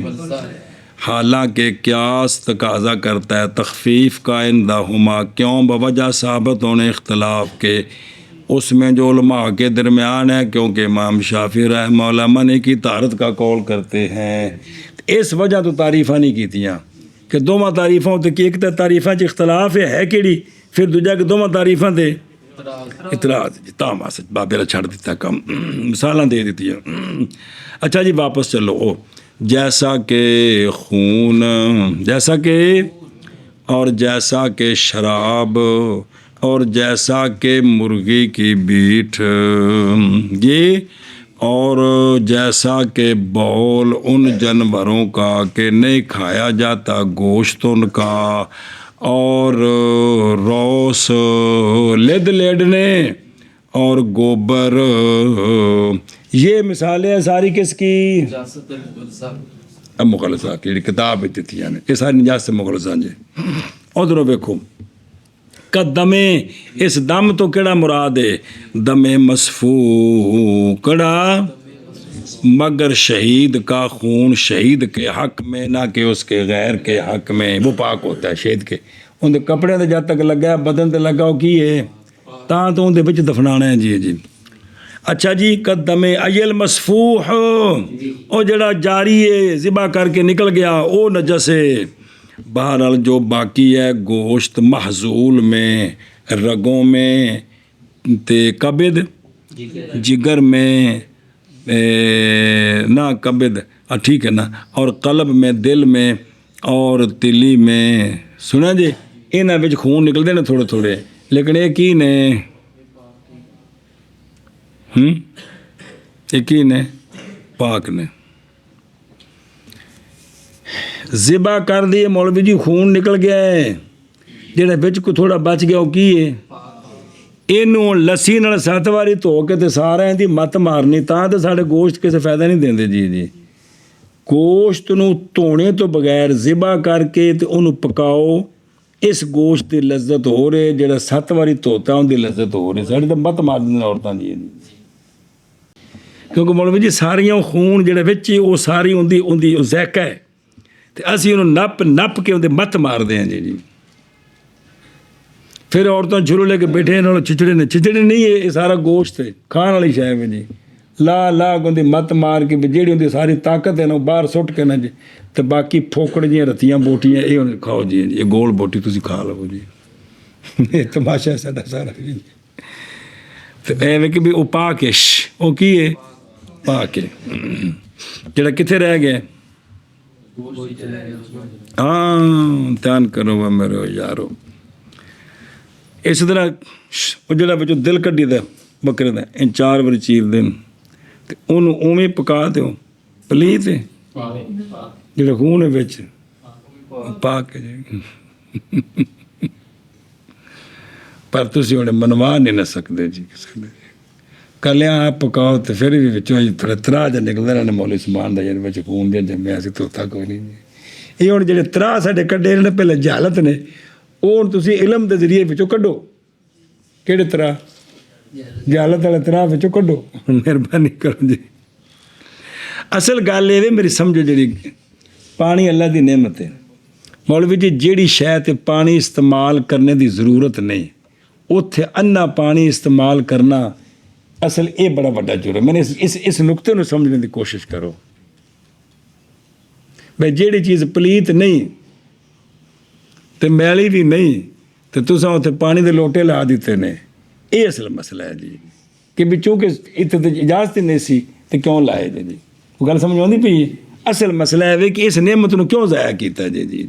Speaker 1: حالانکہ قیاس تقاضا کرتا ہے تخفیف کا عندہما. کیوں؟ بوجہ ثابت ہونے اختلاف کے اس میں جو علماء کے درمیان ہے، کیونکہ امام شافعی رحمہ اللہ منی کی طہارت کا قول کرتے ہیں. اس وجہ تو تعریفاں نہیں کیتیاں کہ دوواں تعریفاں تے کہ ایک تے تعریفاں چ اختلاف ہے کیڑی، پھر دوجا کہ دوواں تعریفاں تے اعتراض. تام واسطے بابے چھڑ دیتا کم، مثالاں دے دیتی ہیں. اچھا جی واپس چلو. جیسا کہ خون، جیسا کہ اور جیسا کہ شراب اور جیسا کہ مرغی کی بیٹ یہ، اور جیسا کہ بول ان جانوروں کا کہ نہیں کھایا جاتا گوشت ان کا، اور روس لد لیڈنے اور گوبر، یہ مثالیں ہیں ساری کس کی؟ مغلظہ کی کتاب دیتی ہیں یہ ساری نجاست مغلظہ جی. ادھر ویکھو دمے، اس دم تو کیڑا مراد ہے؟ دم مسفوح کڑا، مگر شہید کا خون شہید کے حق میں، نہ کہ اس کے غیر کے حق میں، وہ پاک ہوتا ہے شہید کے. ان دے کپڑے تے جد تک لگا بدن تے لگا وہ کی ہے تاں تو ان دے وچ دفنانا ہے جی. اچھا جی قدم ایل مسفوح، او جڑا جاری ہے ذبح کر کے نکل گیا او نجس ہے. بہرحال جو باقی ہے گوشت محزول میں، رگوں میں تے کبد جگر میں نہ کبد ٹھیک ہے نا، اور قلب میں، دل میں اور تلی میں، سنا جی انہاں وچ خون نکلدے نے تھوڑے تھوڑے، لیکن یہ کی نے یہ نے پاک نے. ذبح کر دیے مولوی جی خون نکل گیا ہے، جہاں بچ کو تھوڑا بچ گیا وہ کی ہے؟ اینوں لسی نال 7 واری دھو کے تے سارے دی مت مارنی تاں تے ساڈے گوشت کسے فائدہ نہیں دیندے جی. گوشت نو دھونے تو بغیر ذبح کر کے تے انہوں پکاؤ، اس گوشت دی لذت ہو رہے، جہاں 7 واری دھوتا ان دی لذت ہو رہی. ساڈے تے مت مار دیندے عورتاں دی، کیونکہ مولوی جی ساریاں خون جہاں بچ وہ ساری ان دی ذائقہ ہے، تے اسی انہوں نپ کے ان دے مت مار دے ہیں جی. ਫਿਰ ਔਰਤਾਂ ਛੁਰੂ ਲੈ ਕੇ ਬੈਠੇ ਇਹਨਾਂ ਨੂੰ ਚਿਚੜੇ ਨਹੀਂ ਇਹ ਸਾਰਾ ਗੋਸ਼ਤ ਹੈ, ਖਾਣ ਵਾਲੀ ਸ਼ੈ ਹੈ ਜੀ। ਲਾ ਉਹਦੀ ਮੱਤ ਮਾਰ ਕੇ ਵੀ ਜਿਹੜੀ ਹੁੰਦੀ ਸਾਰੀ ਤਾਕਤ ਹੈ ਨਾ ਉਹ ਬਾਹਰ ਸੁੱਟ ਕੇ ਨਾ ਜੀ, ਤੇ ਬਾਕੀ ਫੋਕੜ ਜੀਆਂ ਰਤੀਆਂ ਬੋਟੀਆਂ ਇਹ ਹੁਣ ਖਾਓ ਜੀ, ਇਹ ਗੋਲ ਬੋਟੀ ਤੁਸੀਂ ਖਾ ਲਵੋ ਜੀ। ਇਹ ਤਮਾਸ਼ਾ ਸਾਡਾ ਸਾਰਾ ਜੀ। ਤੇ ਐਵੇਂ ਕਿ ਵੀ ਉਹ ਪਾਕਿਸ਼ ਉਹ ਕੀ ਹੈ ਪਾ ਕੇ ਜਿਹੜਾ ਕਿੱਥੇ ਰਹਿ ਗਿਆ। ਹਾਂ ਧਿਆਨ ਕਰੋ ਵਾ ਮੇਰੇ ਯਾਰੋ। ਇਸ ਤਰ੍ਹਾਂ ਉਹ ਜਿਹੜਾ ਵਿੱਚੋਂ ਦਿਲ ਕੱਢੀ ਦਾ ਬੱਕਰੇ ਦਾ ਇਹ 4 ਵਾਰੀ ਚੀਰਦੇ ਨੇ ਤੇ ਉਹਨੂੰ ਉਵੇਂ ਪਕਾ ਦਿਓ ਪਲੀਤ ਜਿਹੜਾ ਖੂਨ ਹੈ ਵਿੱਚ ਪਾ ਕੇ ਜੀ। ਪਰ ਤੁਸੀਂ ਹੁਣ ਮਨਵਾ ਨਹੀਂ ਨਾ ਸਕਦੇ ਜੀ ਕਿਸੇ ਦੇ ਕੱਲਿਆਂ ਆਪ ਪਕਾਓ ਤੇ ਫਿਰ ਵੀ ਵਿੱਚੋਂ ਥੋੜ੍ਹਾ ਤਰਾਹ ਜਿਹਾ ਨਿਕਲਦਾ ਇਹਨਾਂ ਨੇ ਮੌਲੀ ਸਮਾਨ ਦਾ ਜਿਹਦੇ ਵਿੱਚ ਖੂਨ ਜਿਹਾ ਜੰਮਿਆ ਸੀ ਤੋਤਾ ਕੋਈ ਨਹੀਂ ਜੀ। ਇਹ ਹੁਣ ਜਿਹੜੇ ਤਰਾਹ ਸਾਡੇ ਕੱਢੇ ਇਹਨਾਂ ਨੇ ਪਹਿਲੇ ਜਹਾਲਤ ਨੇ ਉਹ ਹੁਣ ਤੁਸੀਂ ਇਲਮ ਦੇ ਜ਼ਰੀਏ ਵਿੱਚੋਂ ਕੱਢੋ। ਕਿਹੜੇ ਤਰਾਹ ਜਹਾਲਤ ਵਾਲੇ ਤਰਾਹ ਵਿੱਚੋਂ ਕੱਢੋ ਮਿਹਰਬਾਨੀ ਕਰੋ ਜੀ। ਅਸਲ ਗੱਲ ਇਹ ਮੇਰੀ ਸਮਝੋ ਜਿਹੜੀ ਪਾਣੀ ਅੱਲਾ ਦੀ ਨਿਅਮਤ ਹੈ ਮੌਲਵੀ ਜੀ। ਜਿਹੜੀ ਸ਼ੈ ਤੇ ਪਾਣੀ ਇਸਤੇਮਾਲ ਕਰਨੇ ਦੀ ਜ਼ਰੂਰਤ ਨਹੀਂ ਉੱਥੇ ਅੰਨਾ ਪਾਣੀ ਇਸਤੇਮਾਲ ਕਰਨਾ ਅਸਲ ਇਹ ਬੜਾ ਵੱਡਾ ਜੁਰਮ। ਮੈਨੇ ਇਸ ਨੁਕਤੇ ਨੂੰ ਸਮਝਣ ਦੀ ਕੋਸ਼ਿਸ਼ ਕਰੋ ਬਈ ਜਿਹੜੀ ਚੀਜ਼ ਪਲੀਤ ਨਹੀਂ ਤੇ ਮੈਲੀ ਵੀ ਨਹੀਂ ਤੇ ਤੁਸੀਂ ਉੱਥੇ ਪਾਣੀ ਦੇ ਲੋਟੇ ਲਾ ਦਿੱਤੇ ਨੇ। ਇਹ ਅਸਲ ਮਸਲਾ ਹੈ ਜੀ ਕਿ ਵੀ ਚੂੰਕਿ ਇੱਥੇ ਤੇ ਇਜਾਜ਼ਤ ਹੀ ਨਹੀਂ ਸੀ ਤੇ ਕਿਉਂ ਲਾਏ ਜੀ। ਉਹ ਗੱਲ ਸਮਝ ਆਉਂਦੀ ਪਈ। ਅਸਲ ਮਸਲਾ ਹੈ ਕਿ ਇਸ ਨਿਅਮਤ ਨੂੰ ਕਿਉਂ ਜ਼ਾਇਆ ਕੀਤਾ ਜੀ।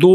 Speaker 1: 2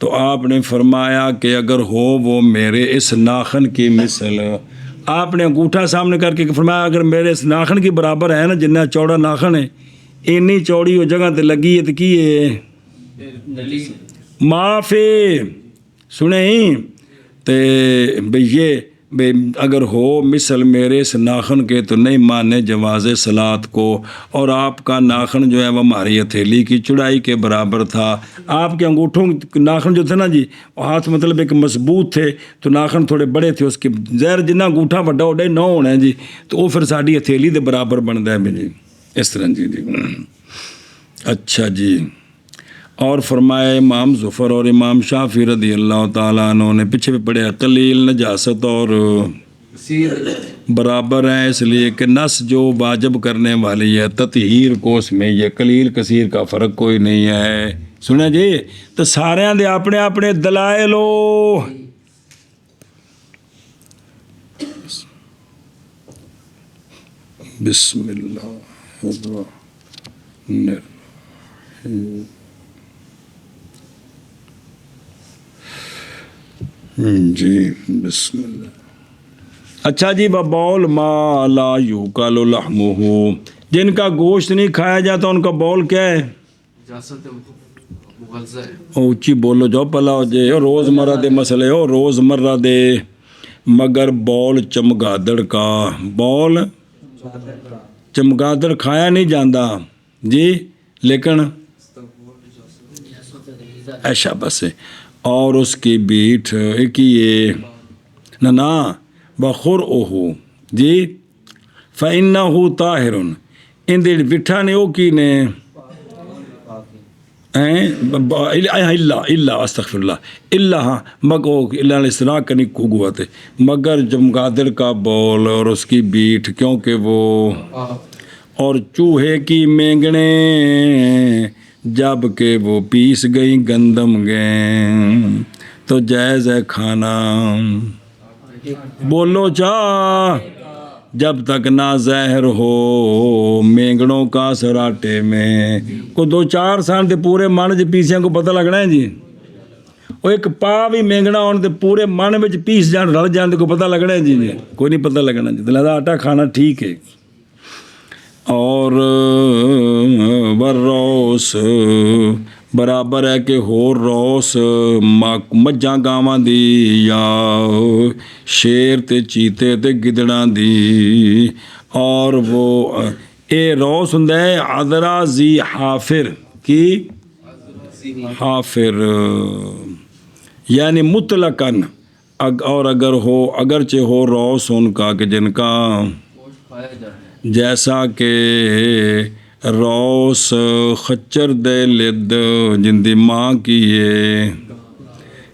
Speaker 1: تو آپ نے فرمایا کہ اگر ہو وہ میرے اس ناخن کی مثل، آپ نے انگوٹھا سامنے کر کے فرمایا اگر میرے اس ناخن کی برابر ہے نا، جننا چوڑا ناخن ہے اینی چوڑی وہ جگہ تے لگی ہے تو کی ہے معافی سنیں تے بھئی یہ بے اگر ہو مثل میرے اس ناخن کے تو نہیں مانے جواز صلات کو، اور آپ کا ناخن جو ہے وہ ہماری ہتھیلی کی چڑائی کے برابر تھا، آپ کے انگوٹھوں ناخن جو تھے نا جی ہاتھ مطلب ایک مضبوط تھے تو ناخن تھوڑے بڑے تھے، اس کے ظاہر جنہ انگوٹھا وڈا وڈا نہ ہونا ہے جی تو وہ پھر ساری ہتھیلی دے برابر بنتا ہے جی اس طرح جی اچھا جی۔ اور فرمایا امام ظفر اور امام شافعی رضی اللہ تعالیٰ عنہ نے پیچھے بھی پڑھا قلیل نجاست اور برابر ہیں، اس لیے کہ نس جو واجب کرنے والی ہے تطہیر کو اس میں یہ قلیل کثیر کا فرق کوئی نہیں ہے، سنا جی۔ تو سارے دے اپنے اپنے دلائل ہو، بسم اللہ الرحمن الرحیم۔ جی بسم اللہ۔ اچھا جی بول ما لا یوکل لحمہ، جن کا گوشت نہیں کھایا جاتا ان کا بول کیا ہے؟
Speaker 3: نجاست مغلظہ ہے۔
Speaker 1: اونچی بولو جو پلا ہو جائے، روز مرہ دے مسئلے ہو روز مرہ دے، مگر بول چمگادڑ کا، بول چمگادڑ کھایا نہیں جاندہ جی لیکن ایشا بس ہے، اور اس کی بیٹھ ایک یہ نا بخور اوہو جی فَإِنَّهُ طَاهِرٌ، ان دے بٹھا نے او کی نے اللہ استغفر اللہ اللہ ہاں مگر اللہ علیہ السلام کا نہیں قوت ہے، مگر چمگادڑ کا بول اور اس کی بیٹھ کیونکہ وہ اور چوہے کی مینگنے جب کہ وہ پیس گئی گندم گئیں تو جائز ہے کھانا، بولو چاہ جب تک نہ زہر ہو مینگڑوں کا سراٹے میں، کو 2-4 سال دے پورے من چ پیسیاں کو پتہ لگنا ہے جی، وہ ایک پا بھی مینگنا ہونے تے پورے من میں پیس جان رل جان تے کو پتہ لگنا ہے جی کوئی نہیں پتہ لگنا جی، لہذا آٹا کھانا ٹھیک ہے۔ اور وروس برابر ہے کہ ہو روس مجھاں گاواں دی یا شیر تے چیتے تے گدڑاں دی، اور وہ اے روس ہوندا ہے عذرا ذی حافر کی حافر یعنی مطلقاً، اور اگر ہو اگرچہ ہو روس ان کا کہ جن کا جیسا کہ روس خچر دے لد جن دی ماں کی ہے،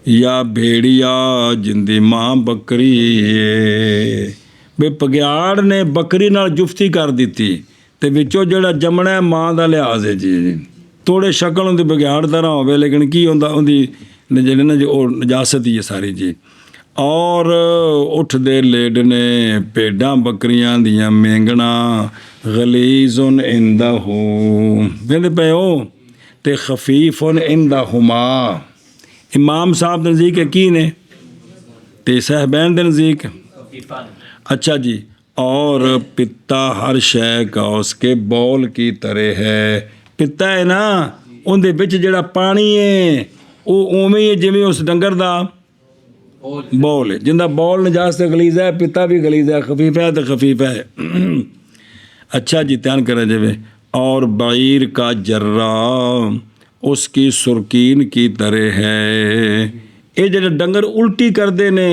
Speaker 1: یا بھیڑیا جن دی ماں بکری ہے، بے پگیاڑ نے بکری نال جفتی کر دیتی تے وچوں جڑا جمنا ہے ماں دا لحاظ ہے جی، تھوڑے شکل ہوندی بگیاڑ طرح ہوئے لیکن کی ہوندا ہوندی جڑے نا جو نجاست ہی ہے ساری جی۔ اور اٹھ دے لیڈ نے پیڈاں بکریاں دیاں مینگنا غلیظن عندہ کہندے پے ہو تے خفیفن عندہما، امام صاحب نزدیک کی نے تے صاحبین دے نزدیک اچھا جی۔ اور پتا ہر شے کا اس کے بول کی طرح ہے، پتا ہے نا ان دے بچ جڑا پانی ہے وہ اوویں ہی جویں اس ڈنگر دا بول ہے، جن دا بول نجاست غلیظ ہے پتا بھی غلیظ ہے، خفیف ہے تو خفیف ہے۔ اچھا جی دھیان کریں جی۔ اور بعیر کا جرہ اس کی سرکین کی طرح ہے، یہ جڑے ڈنگر الٹی کر دے نے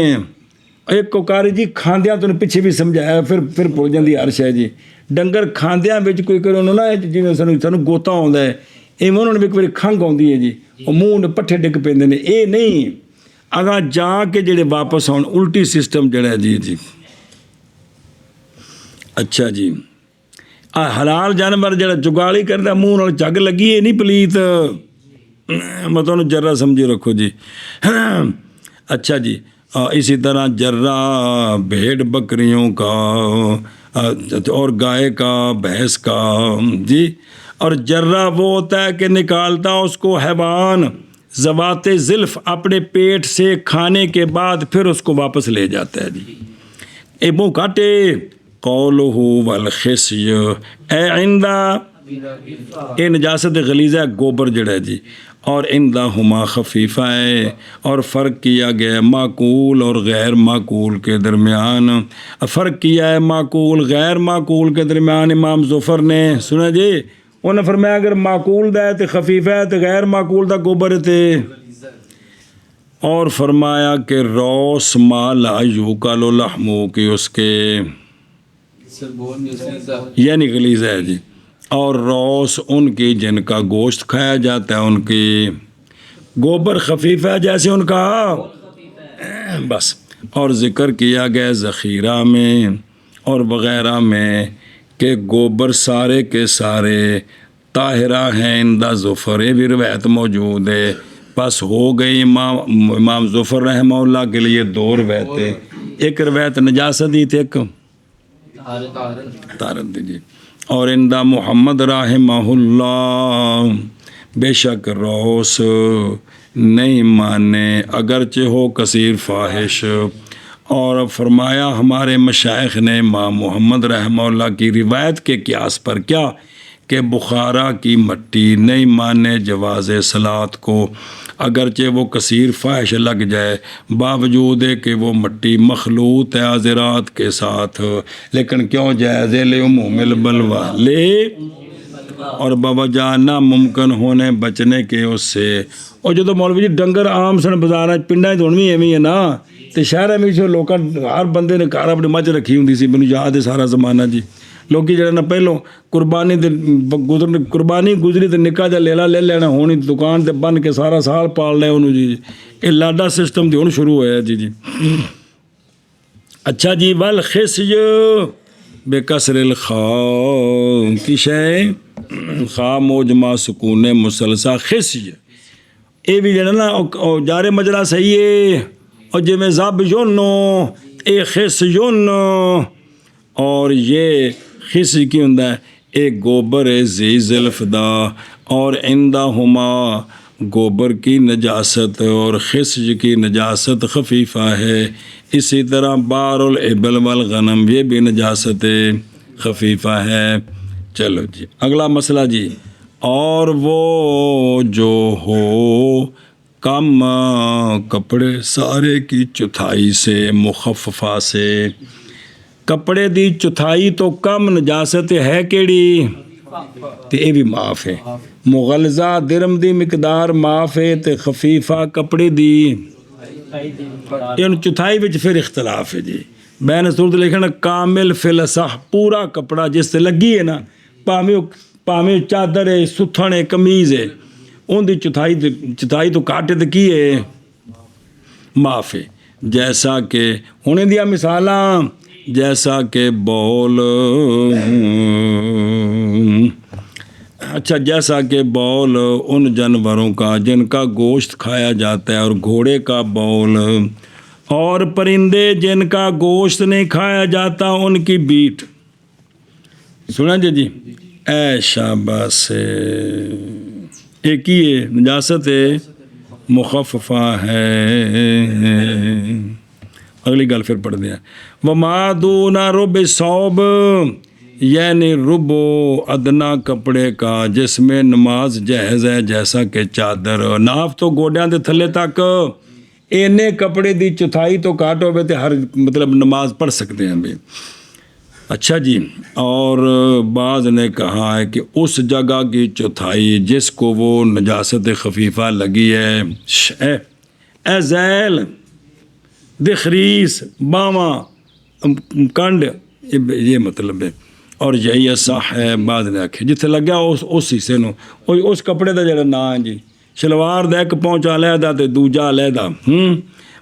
Speaker 1: ایک کو کاری جی کھاندیاں تو پیچھے بھی سمجھایا پھر بھول جاندی ہر شے جی، ڈنگر کھاندیاں وچ کوئی کرو نا جی سانو گوتا ہوندا ہے ایویں انہوں نے ایک واری کھنگ آندی ہے جی، وہ منہ پٹھے ڈگ پیندے نے، اے نہیں اگاں جا کے جڑے واپس آن الٹی سسٹم جڑا ہے جی اچھا جی۔ حلال جانور جڑا جگالی کردا منہ نال جگ لگی ہے نہیں پلیت، میں تانوں جرہ سمجھی رکھو جی۔ اچھا جی اسی طرح جرہ بھیڑ بکریوں کا اور گائے کا بھینس کا جی، اور جرہ وہ ہوتا ہے کہ نکالتا اس کو حیوان ذوات زلف اپنے پیٹ سے کھانے کے بعد پھر اس کو واپس لے جاتا ہے جی. اے منہ کاٹے قولہ والخصی اے عندہ اے نجاست غلیظہ گوبر جڑا ہے جی. اور عندہما خفیفہ ہے. اور فرق کیا گیا ہے معقول اور غیر معقول کے درمیان. فرق کیا ہے معقول غیر معقول کے درمیان امام ظفر نے. سنا جی انہوں نے فرمایا اگر معقول دا ہے تو خفیفہ ہے تو غیر معقول دا گوبر تے. اور فرمایا کہ روس ما لا یوکل لحمو کی اس کے یعنی غلیظہ ہے جی. اور روس ان کی جن کا گوشت کھایا جاتا ہے ان کی گوبر خفیف ہے جیسے ان کا بس. اور ذکر کیا گیا ذخیرہ میں اور وغیرہ میں کہ گوبر سارے کے سارے طاہرہ ہیں عندہ ظفر. یہ بھی روایت موجود ہے. بس ہو گئی امام ظفر رحمہ اللہ کے لیے دو روایتیں. ایک روایت نجاست دی تھی ایک طہارت دی جی. اور عندہ محمد رحمہ اللہ بے شک روس نہیں مانے اگرچہ ہو کثیر فاحش. اور فرمایا ہمارے مشائخ نے امام محمد رحمہ اللہ کی روایت کے قیاس پر کیا کہ بخارا کی مٹی نہیں مانے جواز صلات کو اگرچہ وہ کثیر فاحش لگ جائے باوجود ہے کہ وہ مٹی مخلوط ہے عذرات کے ساتھ لیکن کیوں جائز لعموم البلوہ لے اور بوجہ ناممکن ہونے بچنے کے اس سے. اور جو تو مولوی جی ڈنگر عام سن بازار پنڈاں تو ہن بھی ایویں ہے نا تے شہراں وچ لوکاں ہر بندے نے گھر اپنی مجھ رکھی ہوندی سی. مینوں یاد ہے سارا زمانہ جی. لوکی جڑا نا پہلوں قربانی گزری تے نکا جا لیلا لے لینا ہونی دکان تے بن کے سارا سال پال لے انہوں جی. یہ لاڈا سسٹم دی ہن شروع ہویا جی. اچھا جی والخصی بے کسر الخاء کی شے خا موجمہ سکون مسلسہ خصی. یہ بھی جڑا نا جارے مجرا صحیح ہے. اور جی میں زب یونو اے خص یونو. اور یہ خصی کی ہوں ایک گوبر ذی زلف دا. اور عندہما گوبر کی نجاست اور خصی کی نجاست خفیفہ ہے. اسی طرح بار الابل والغنم یہ بھی نجاست خفیفہ ہے. چلو جی اگلا مسئلہ جی. اور وہ جو ہو کم کپڑے سارے کی چوتھائی سے مخففہ سے. کپڑے دی چوتھائی تو کم نجاست ہے کیڑی تے اے بھی معاف ہے. مغلظہ درم دی مقدار معاف ہے تے خفیفہ کپڑے دی ان چوتھائی وچ پھر اختلاف ہے جی. بین صورت لکھنا کامل فی الاصح پورا کپڑا جس تے لگی ہے نا پاویں چادر ہے ستھن ہے قمیض ہے ان دی چوتھائی تو کاٹے تے کی ہے معاف ہے. جیسا کہ ہونے دیا مثالاں جیسا کہ بول اچھا جیسا کہ بول ان جانوروں کا جن کا گوشت کھایا جاتا ہے اور گھوڑے کا بول اور پرندے جن کا گوشت نہیں کھایا جاتا ان کی بیٹ. سنا جی اے شاباش ایک ہی ہے نجاست ہے مخففہ ہے. اگلی گل پھر پڑھ دیا. وما دون رب ثوب یعنی ربو ادنا کپڑے کا جس میں نماز جائز ہے جیسا کہ چادر. ناف تو گوڈیاں دے تھلے تک اینے کپڑے دی چوتھائی تو کاٹ ہوئے تے ہر مطلب نماز پڑھ سکتے ہیں بھی. اچھا جی. اور بعض نے کہا ہے کہ اس جگہ کی چوتھائی جس کو وہ نجاست خفیفہ لگی ہے اے ذیل دخریس باواں کنڈ یہ مطلب ہے. اور یہی اصح ہے. بعد نے آکھے جتھے لگیا اس حصے نو اس کپڑے دا جڑا نا ہے جی شلوار دا ایک پہنچا علیحدہ تے دوجا علیحدہ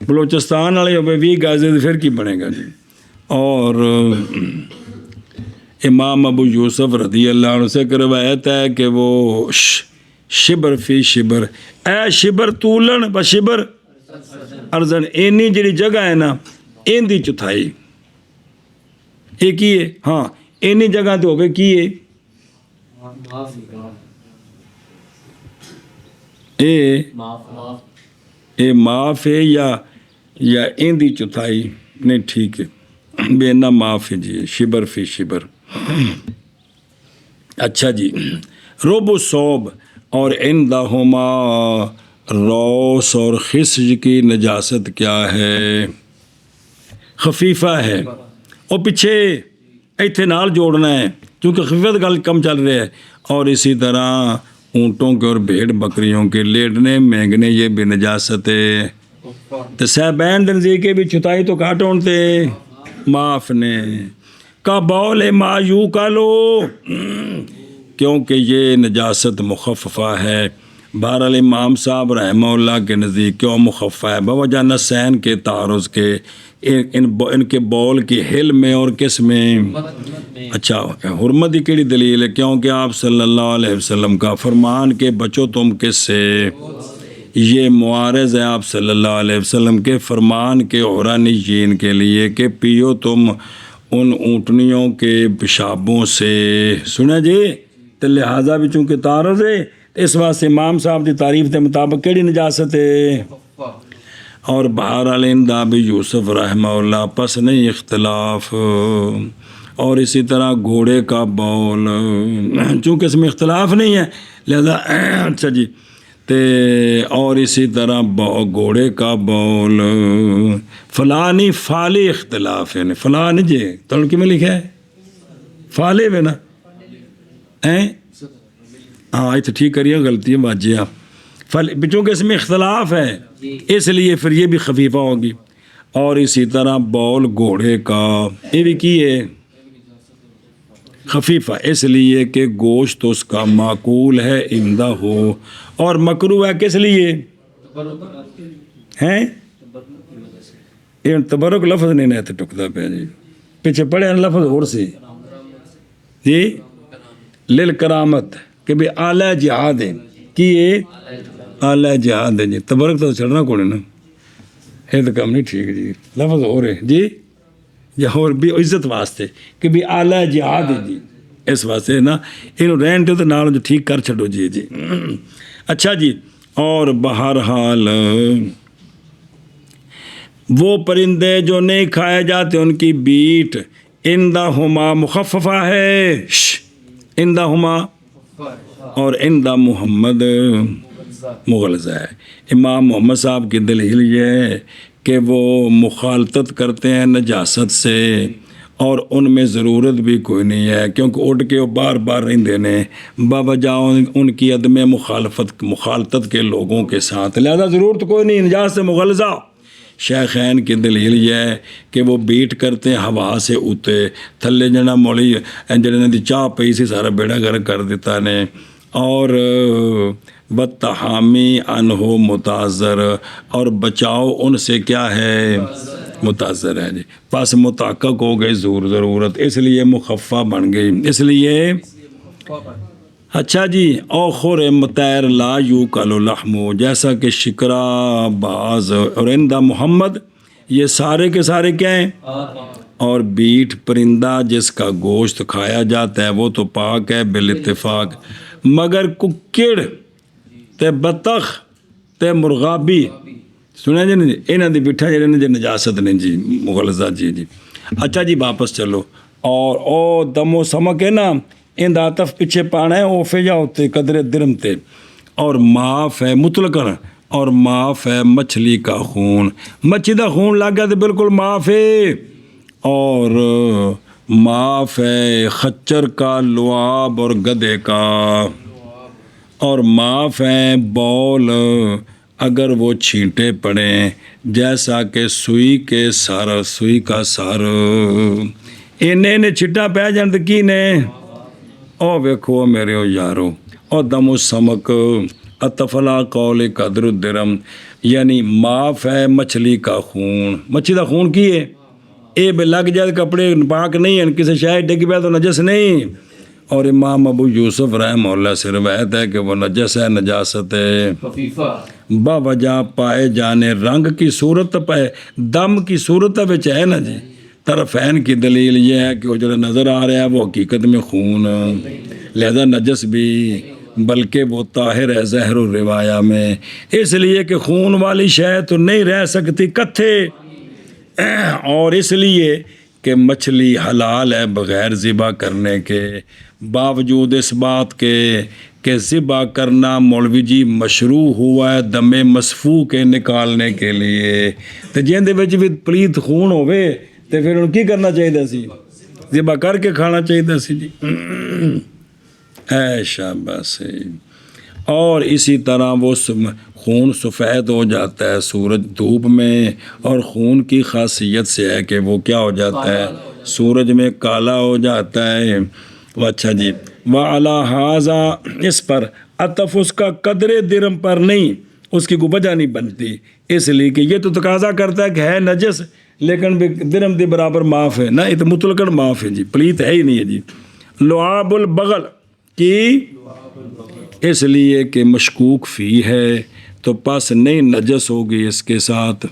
Speaker 1: بلوچستان والے ہوئے 20 گز پھر کی بنے گا جی. اور امام ابو یوسف رضی اللہ عنہ سے روایت ہے کہ وہ شبر فی شبر اے شبر طولن و شبر ارزن اینی جڑی جگہ ہے نا این دی چوتھائی ایک ہی ہے. ہاں اینی جگہ تو ہوگی کی ہے یہ
Speaker 2: معاف
Speaker 1: معاف ہے یا ان دی چوتھائی نہیں ٹھیک ہے بے نا معاف ہے جی شبر فی شبر اچھا جی رب و صوب اور عندہما روس اور خسج کی نجاست کیا ہے خفیفہ ہے اور پیچھے ایتھے نال جوڑنا ہے کیونکہ خفیفت گل کم چل رہا ہے اور اسی طرح اونٹوں کے اور بھیڑ بکریوں کے لیٹنے مینگنے یہ بھی نجاست ہے تو صاحبین دنزی کے بھی چتائی تو کاٹ ہوتے معاف نے کا بول ما یو کا لو کیونکہ یہ نجاست مخففہ ہے بہرحال امام صاحب رحمہ اللہ کے نزدیک کیوں مخففہ ہے بوجہ نسین کے تعارض کے ان کے بول کی حل میں اور کس میں اچھا حرمت کی کیڑی دلیل ہے کیونکہ آپ صلی اللہ علیہ وسلم کا فرمان کے بچو تم کس سے یہ معارض ہے آپ صلی اللہ علیہ وسلم کے فرمان کے عرانیین کے لیے کہ پیو تم ان اونٹنیوں کے پیشابوں سے سنا جی تو لہٰذا بھی چونکہ تعارض ہے اس واسطے امام صاحب کی تعریف کے مطابق کیڑی نجاست ہے اور بہرحال اندہ بھی یوسف رحمہ اللہ پس نہیں اختلاف اور اسی طرح گھوڑے کا بول چونکہ اس میں اختلاف نہیں ہے لہذا اچھا جی اور اسی طرح گھوڑے کا بول فلاں نہیں فالے اختلاف ہے فلاں نہیں جی تڑکی میں لکھا ہے فالے میں نا ہاں یہ تو ٹھیک کریے غلطی ہے باجی آپ چونکہ اس میں اختلاف ہے اس لیے پھر یہ بھی خفیفہ ہوگی اور اسی طرح بول گھوڑے کا یہ بھی کی ہے خفیفہ اس لیے کہ گوشت اس کا معقول ہے عمدہ ہو اور مکروہ ہے کس لیے ہیں یہ تبرک لفظ نہیں نہ ٹکتا پہ جی پیچھے پڑے لفظ اور سے جی للکرامت کہ بھی اعلیٰ جہاد ہے کہ یہ اعلیٰ جہاد ہے جی تبرک تو چڑھنا کون ہے نا یہ تو کم نہیں ٹھیک جی لفظ ہو رہے جی یا اور بھی عزت واسطے کہ بھی اعلیٰ جہاد ہے جی اس واسطے نا انہوں رہن تو نال جو ٹھیک کر چھڑو جی جی اچھا جی اور بہرحال وہ پرندے جو نہیں کھائے جاتے ان کی بیٹ عندہما مخففہ ہے عندہما اور عند محمد مغلظہ ہے امام محمد صاحب کی دلیل یہ ہے کہ وہ مخالطت کرتے ہیں نجاست سے اور ان میں ضرورت بھی کوئی نہیں ہے کیونکہ اٹھ کے وہ بار بار نہیں دینے باوجہ ان کی عدم مخالطت کے لوگوں کے ساتھ لہذا ضرورت کوئی نہیں نجاست مغلظہ شیخین کی دلیل یہ ہے کہ وہ بیٹ کرتے ہیں ہوا سے اتے تھلے جنا مولی جنہیں دی چاہ پئی سی سارا بیڑا گھر کر دیتا نے اور بتحامی انہو متاثر اور بچاؤ ان سے کیا ہے متاثر ہے جی پس متحقق ہو گئی ضرورت اس لیے مخففہ بن گئی اس لیے اچھا جی اوخر متیر لا یوکل لحمو جیسا کہ شکرا باز اور عندہ محمد یہ سارے کے سارے کیا ہیں اور بیٹ پرندہ جس کا گوشت کھایا جاتا ہے وہ تو پاک ہے بالاتفاق مگر ککڑ تے بطخ تے مرغابی سنیں جی نہیں انہاں دی بٹھا جی نجاست نہیں جی مغلظہ جی جی اچھا جی واپس چلو اور او دم و سمک ہے نا ان عطف پیچھے پانا ہے اوفے یا ہوتے قدر درم تے اور معاف ہے مطلقاً اور معاف ہے مچھلی کا خون مچھی دا خون لگ گیا تو بالکل معاف ہے اور معاف ہے خچر کا لعاب اور گدے کا اور معاف ہے بول اگر وہ چھینٹے پڑیں جیسا کہ سوئی کے سر سوئی کا سر انہیں چھٹا پہ جان تو کی نے او ویکھو میرے او یارو او دم و سمک اتفلا قول قدر الدرم یعنی معاف ہے مچھلی کا خون مچھلی کا خون کی ہے اے بے لگ جائے کپڑے پاک نہیں ہیں کسی شاید ڈگ پہ تو نجس نہیں اور امام ابو یوسف رحمہ اللہ سے روایت ہے کہ وہ نجس ہے نجاست ہے باوجہ پائے جانے رنگ کی صورت پائے دم کی صورت وچ ہے نا جی طرفین کی دلیل یہ ہے کہ وہ جو نظر آ رہا ہے وہ حقیقت میں خون لہذا نجس بھی بلکہ وہ طاہر ہے زہر و روایا میں، اس لیے کہ خون والی شے تو نہیں رہ سکتی کتھے، اور اس لیے کہ مچھلی حلال ہے بغیر ذبح کرنے کے، باوجود اس بات کے کہ ذبح کرنا مولوی جی مشروع ہوا ہے دم مسفوح کے نکالنے کے لیے، تو جن دے وچ بھی پلیت خون ہوئے تو پھر ان کی کرنا چاہیے سی، ذبح کر کے کھانا چاہیے سی جی، اے شاباش۔ اور اسی طرح وہ خون سفید ہو جاتا ہے سورج دھوپ میں، اور خون کی خاصیت سے ہے کہ وہ کیا ہو جاتا ہے سورج میں کالا ہو جاتا ہے۔ اچھا جی، وَعَلَىٰ هَٰذَا، اس پر عطف اس کا قدر درم پر نہیں، اس کی کوئی وجہ نہیں بنتی، اس لیے کہ یہ تو تقاضا کرتا ہے کہ ہے نجس لیکن درم دے برابر معاف ہے، نہ یہ تو مطلقاً معاف ہے جی، پلیت ہے ہی نہیں ہے جی۔ لعاب البغل کی، اس لیے کہ مشکوک فی ہے تو پس نہیں نجس ہوگی اس کے ساتھ،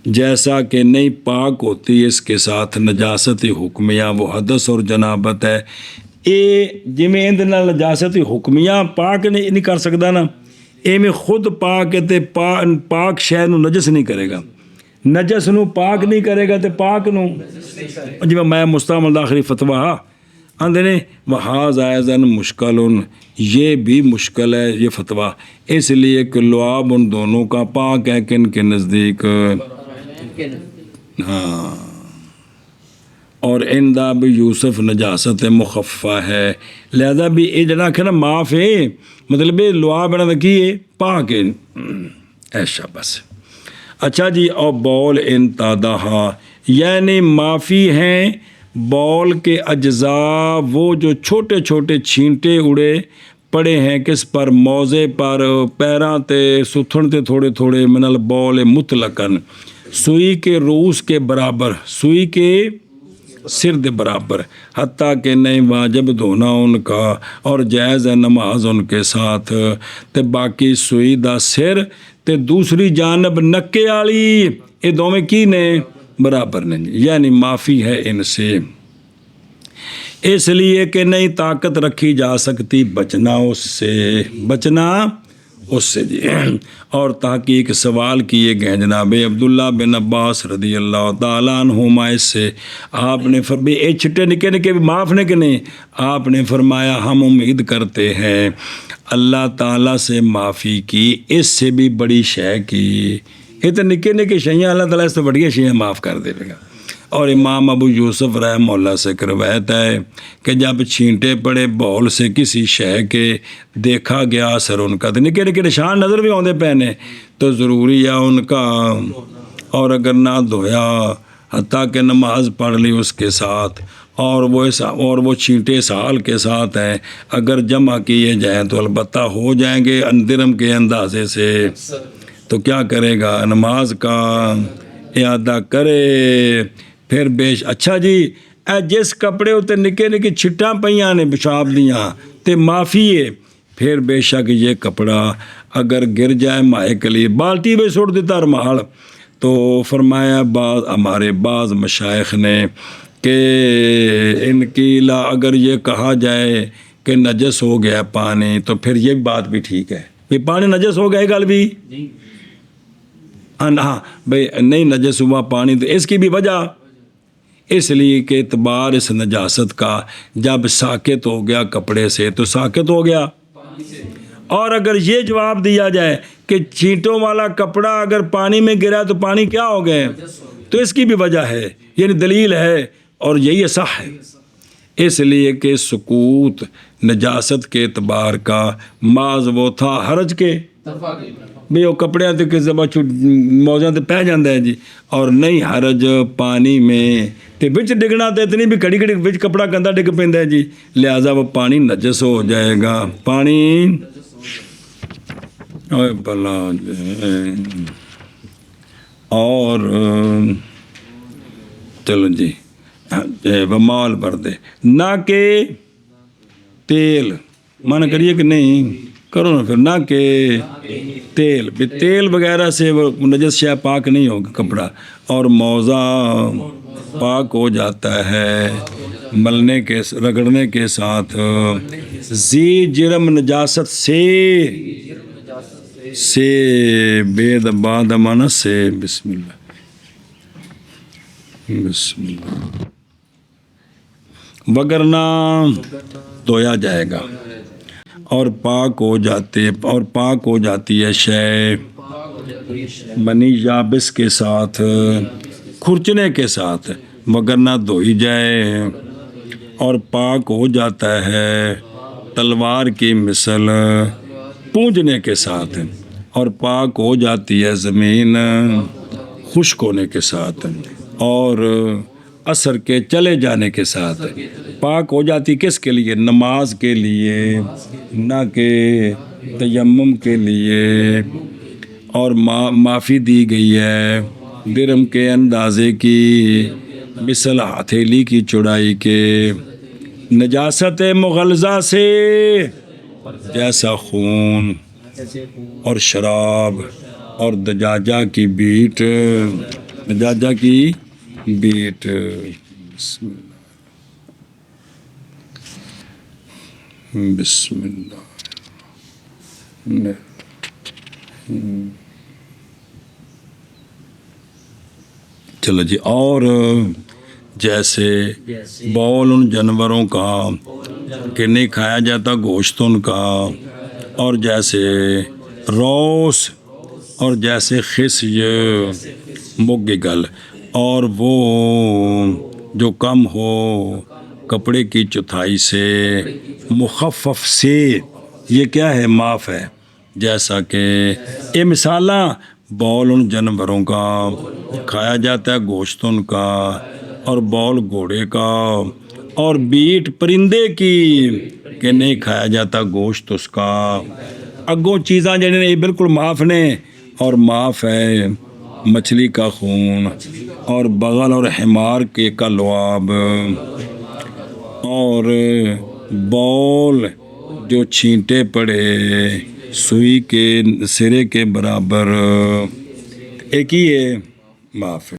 Speaker 1: جیسا کہ نہیں پاک ہوتی اس کے ساتھ نجاست حکمیہ، وہ حدث اور جنابت ہے، اے جویں اندر نال نجاست حکمیہ پاک نہیں کر سکتا نا، اے میں خود پاک ہے تے پاک شے نو نجس نہیں کرے گا، نجس نو پاک نہیں کرے گا تے پاک نو، جی میں مستعمل آخری فتویٰ اندر نے وحاظ آئزن مشکل، یہ بھی مشکل ہے یہ فتویٰ، اس لیے کہ لعاب ان دونوں کا پاک ہے کن کے نزدیک، ہاں، اور اندہ بھی یوسف نجاست مخفہ ہے، لہذا بھی یہ جڑا کہ نا معاف ہے، مطلب لعاب ہے کی ہے پاک ہے، ایسا بس۔ اچھا جی، اور بول انتادہا، یعنی معافی ہیں بول کے اجزاء، وہ جو چھوٹے چھوٹے چھینٹے اڑے پڑے ہیں کس پر، موزے پر، پیراں تے، ستھن تے تھوڑے تھوڑے، من البول مطلقاً، سوئی کے روس کے برابر، سوئی کے سر دے برابر، حتیٰ کہ نہیں واجب دھونا ان کا اور جائز ہے نماز ان کے ساتھ، تے باقی سوئی دا سر تے دوسری جانب نکے والی، یہ دونوں کی نے برابر نہیں، یعنی معافی ہے ان سے، اس لیے کہ نہیں طاقت رکھی جا سکتی بچنا اس سے، بچنا اس سے جی۔ اور تحقیق سوال کیے گئے جناب عبداللہ بن عباس رضی اللہ تعالیٰ عنہما اس سے، آپ نے فرمایا اے چھٹے نکے نکے بھی معاف نے کہ نہیں، آپ نے فرمایا ہم امید کرتے ہیں اللہ تعالیٰ سے معافی کی، اس سے بھی بڑی شے کی، یہ تو نکے نکے شیئیں اللہ تعالیٰ اس سے بڑی شیئیں معاف کر دے گا۔ اور امام ابو یوسف رحمہ اللہ سے روایت ہے کہ جب چھینٹے پڑے بول سے کسی شے کے، دیکھا گیا اثر ان کا، تو نکے نکے نشان نظر بھی آتے پہنے تو ضروری ہے ان کا، اور اگر نہ دھویا حتیٰ کہ نماز پڑھ لی اس کے ساتھ، اور وہ چھینٹے سال کے ساتھ ہیں، اگر جمع کیے جائیں تو البتہ ہو جائیں گے اندرم کے اندازے سے، تو کیا کرے گا نماز کا اعادہ کرے، پھر اچھا جی، اے جس کپڑے اتنے نکے نکے چھٹاں پئیاں نے پیشاب دیاں تے معافی ہے، پھر بے شک یہ کپڑا اگر گر جائے مائے کلی بالٹی میں سوڑ دیتا رمال، تو فرمایا ہمارے بعض مشائخ نے کہ ان کی لا، اگر یہ کہا جائے کہ نجس ہو گیا پانی تو پھر یہ بات بھی ٹھیک ہے، یہ پانی نجس ہو گئے گل بھی ہاں بھئی نہیں نجس ہوا پانی، تو اس کی بھی وجہ اس لیے کہ اعتبار اس نجاست کا جب ساکت ہو گیا کپڑے سے تو ساکت ہو گیا، اور اگر یہ جواب دیا جائے کہ چینٹوں والا کپڑا اگر پانی میں گرا تو پانی کیا ہو گئے، تو اس کی بھی وجہ ہے، یعنی دلیل ہے، اور یہی صح ہے، اس لیے کہ سکوت نجاست کے اعتبار کا معاذ وہ تھا حرج کے، بھی وہ کپڑے تے کس دفعہ موزاں تے پہ جاندے ہیں جی، اور نہیں حرج پانی میں تے وچ ڈگنا تے اتنی بھی کڑی کڑی وچ کپڑا گندا ڈگ پیندا ہے جی، لہذا وہ پانی نجس ہو جائے گا، پانی اوے بلا، اور چلو جی ومال بھر دے نہ کہ تیل، مانا کریے کہ نہیں کرو نا پھر، نہ کہ تیل، بھی تیل وغیرہ سے وہ نجس شے پاک نہیں ہوگا کپڑا، اور موزہ پاک ہو جاتا ہے، ملنے کے رگڑنے کے ساتھ زی جرم نجاست سے بید بعد مانا سے بسم اللہ وگرنہ دھویا جائے گا اور پاک ہو جاتی ہے شے بنی یابس کے ساتھ کھرچنے کے ساتھ وگرنہ دھوئی جائے اور پاک ہو جاتا ہے تلوار کی مثل پونجنے کے ساتھ اور پاک ہو جاتی ہے زمین خشک ہونے کے ساتھ اور اثر کے چلے جانے کے ساتھ پاک ہو جاتی کس کے لیے نماز کے لیے نہ کہ تیمم کے لیے اور معافی دی گئی ہے درم کے اندازے کی مثل ہتھیلی کی چوڑائی کے نجاست مغلظہ سے جیسا خون اور شراب اور دجاجہ کی بیٹ بسم اللہ چلو جی اور جیسے بول ان جانوروں کا کہ نہیں کھایا جاتا گوشت ان کا اور جیسے روس اور جیسے خصی مگ گل اور وہ جو کم ہو کپڑے کی چوتھائی سے مخفف سے یہ کیا ہے معاف ہے جیسا کہ یہ مثالاں بول ان جانوروں کا کھایا جاتا ہے گوشت ان کا اور بول گھوڑے کا اور بیٹ پرندے کی کہ نہیں کھایا جاتا گوشت اس کا اگوں چیزاں جنہیں یہ بالکل معاف نے اور معاف ہے مچھلی کا خون اور بغل اور حمار کے کا لعاب اور بول جو چھینٹے پڑے سوئی کے سرے کے برابر ایک ہی ہے معاف ہے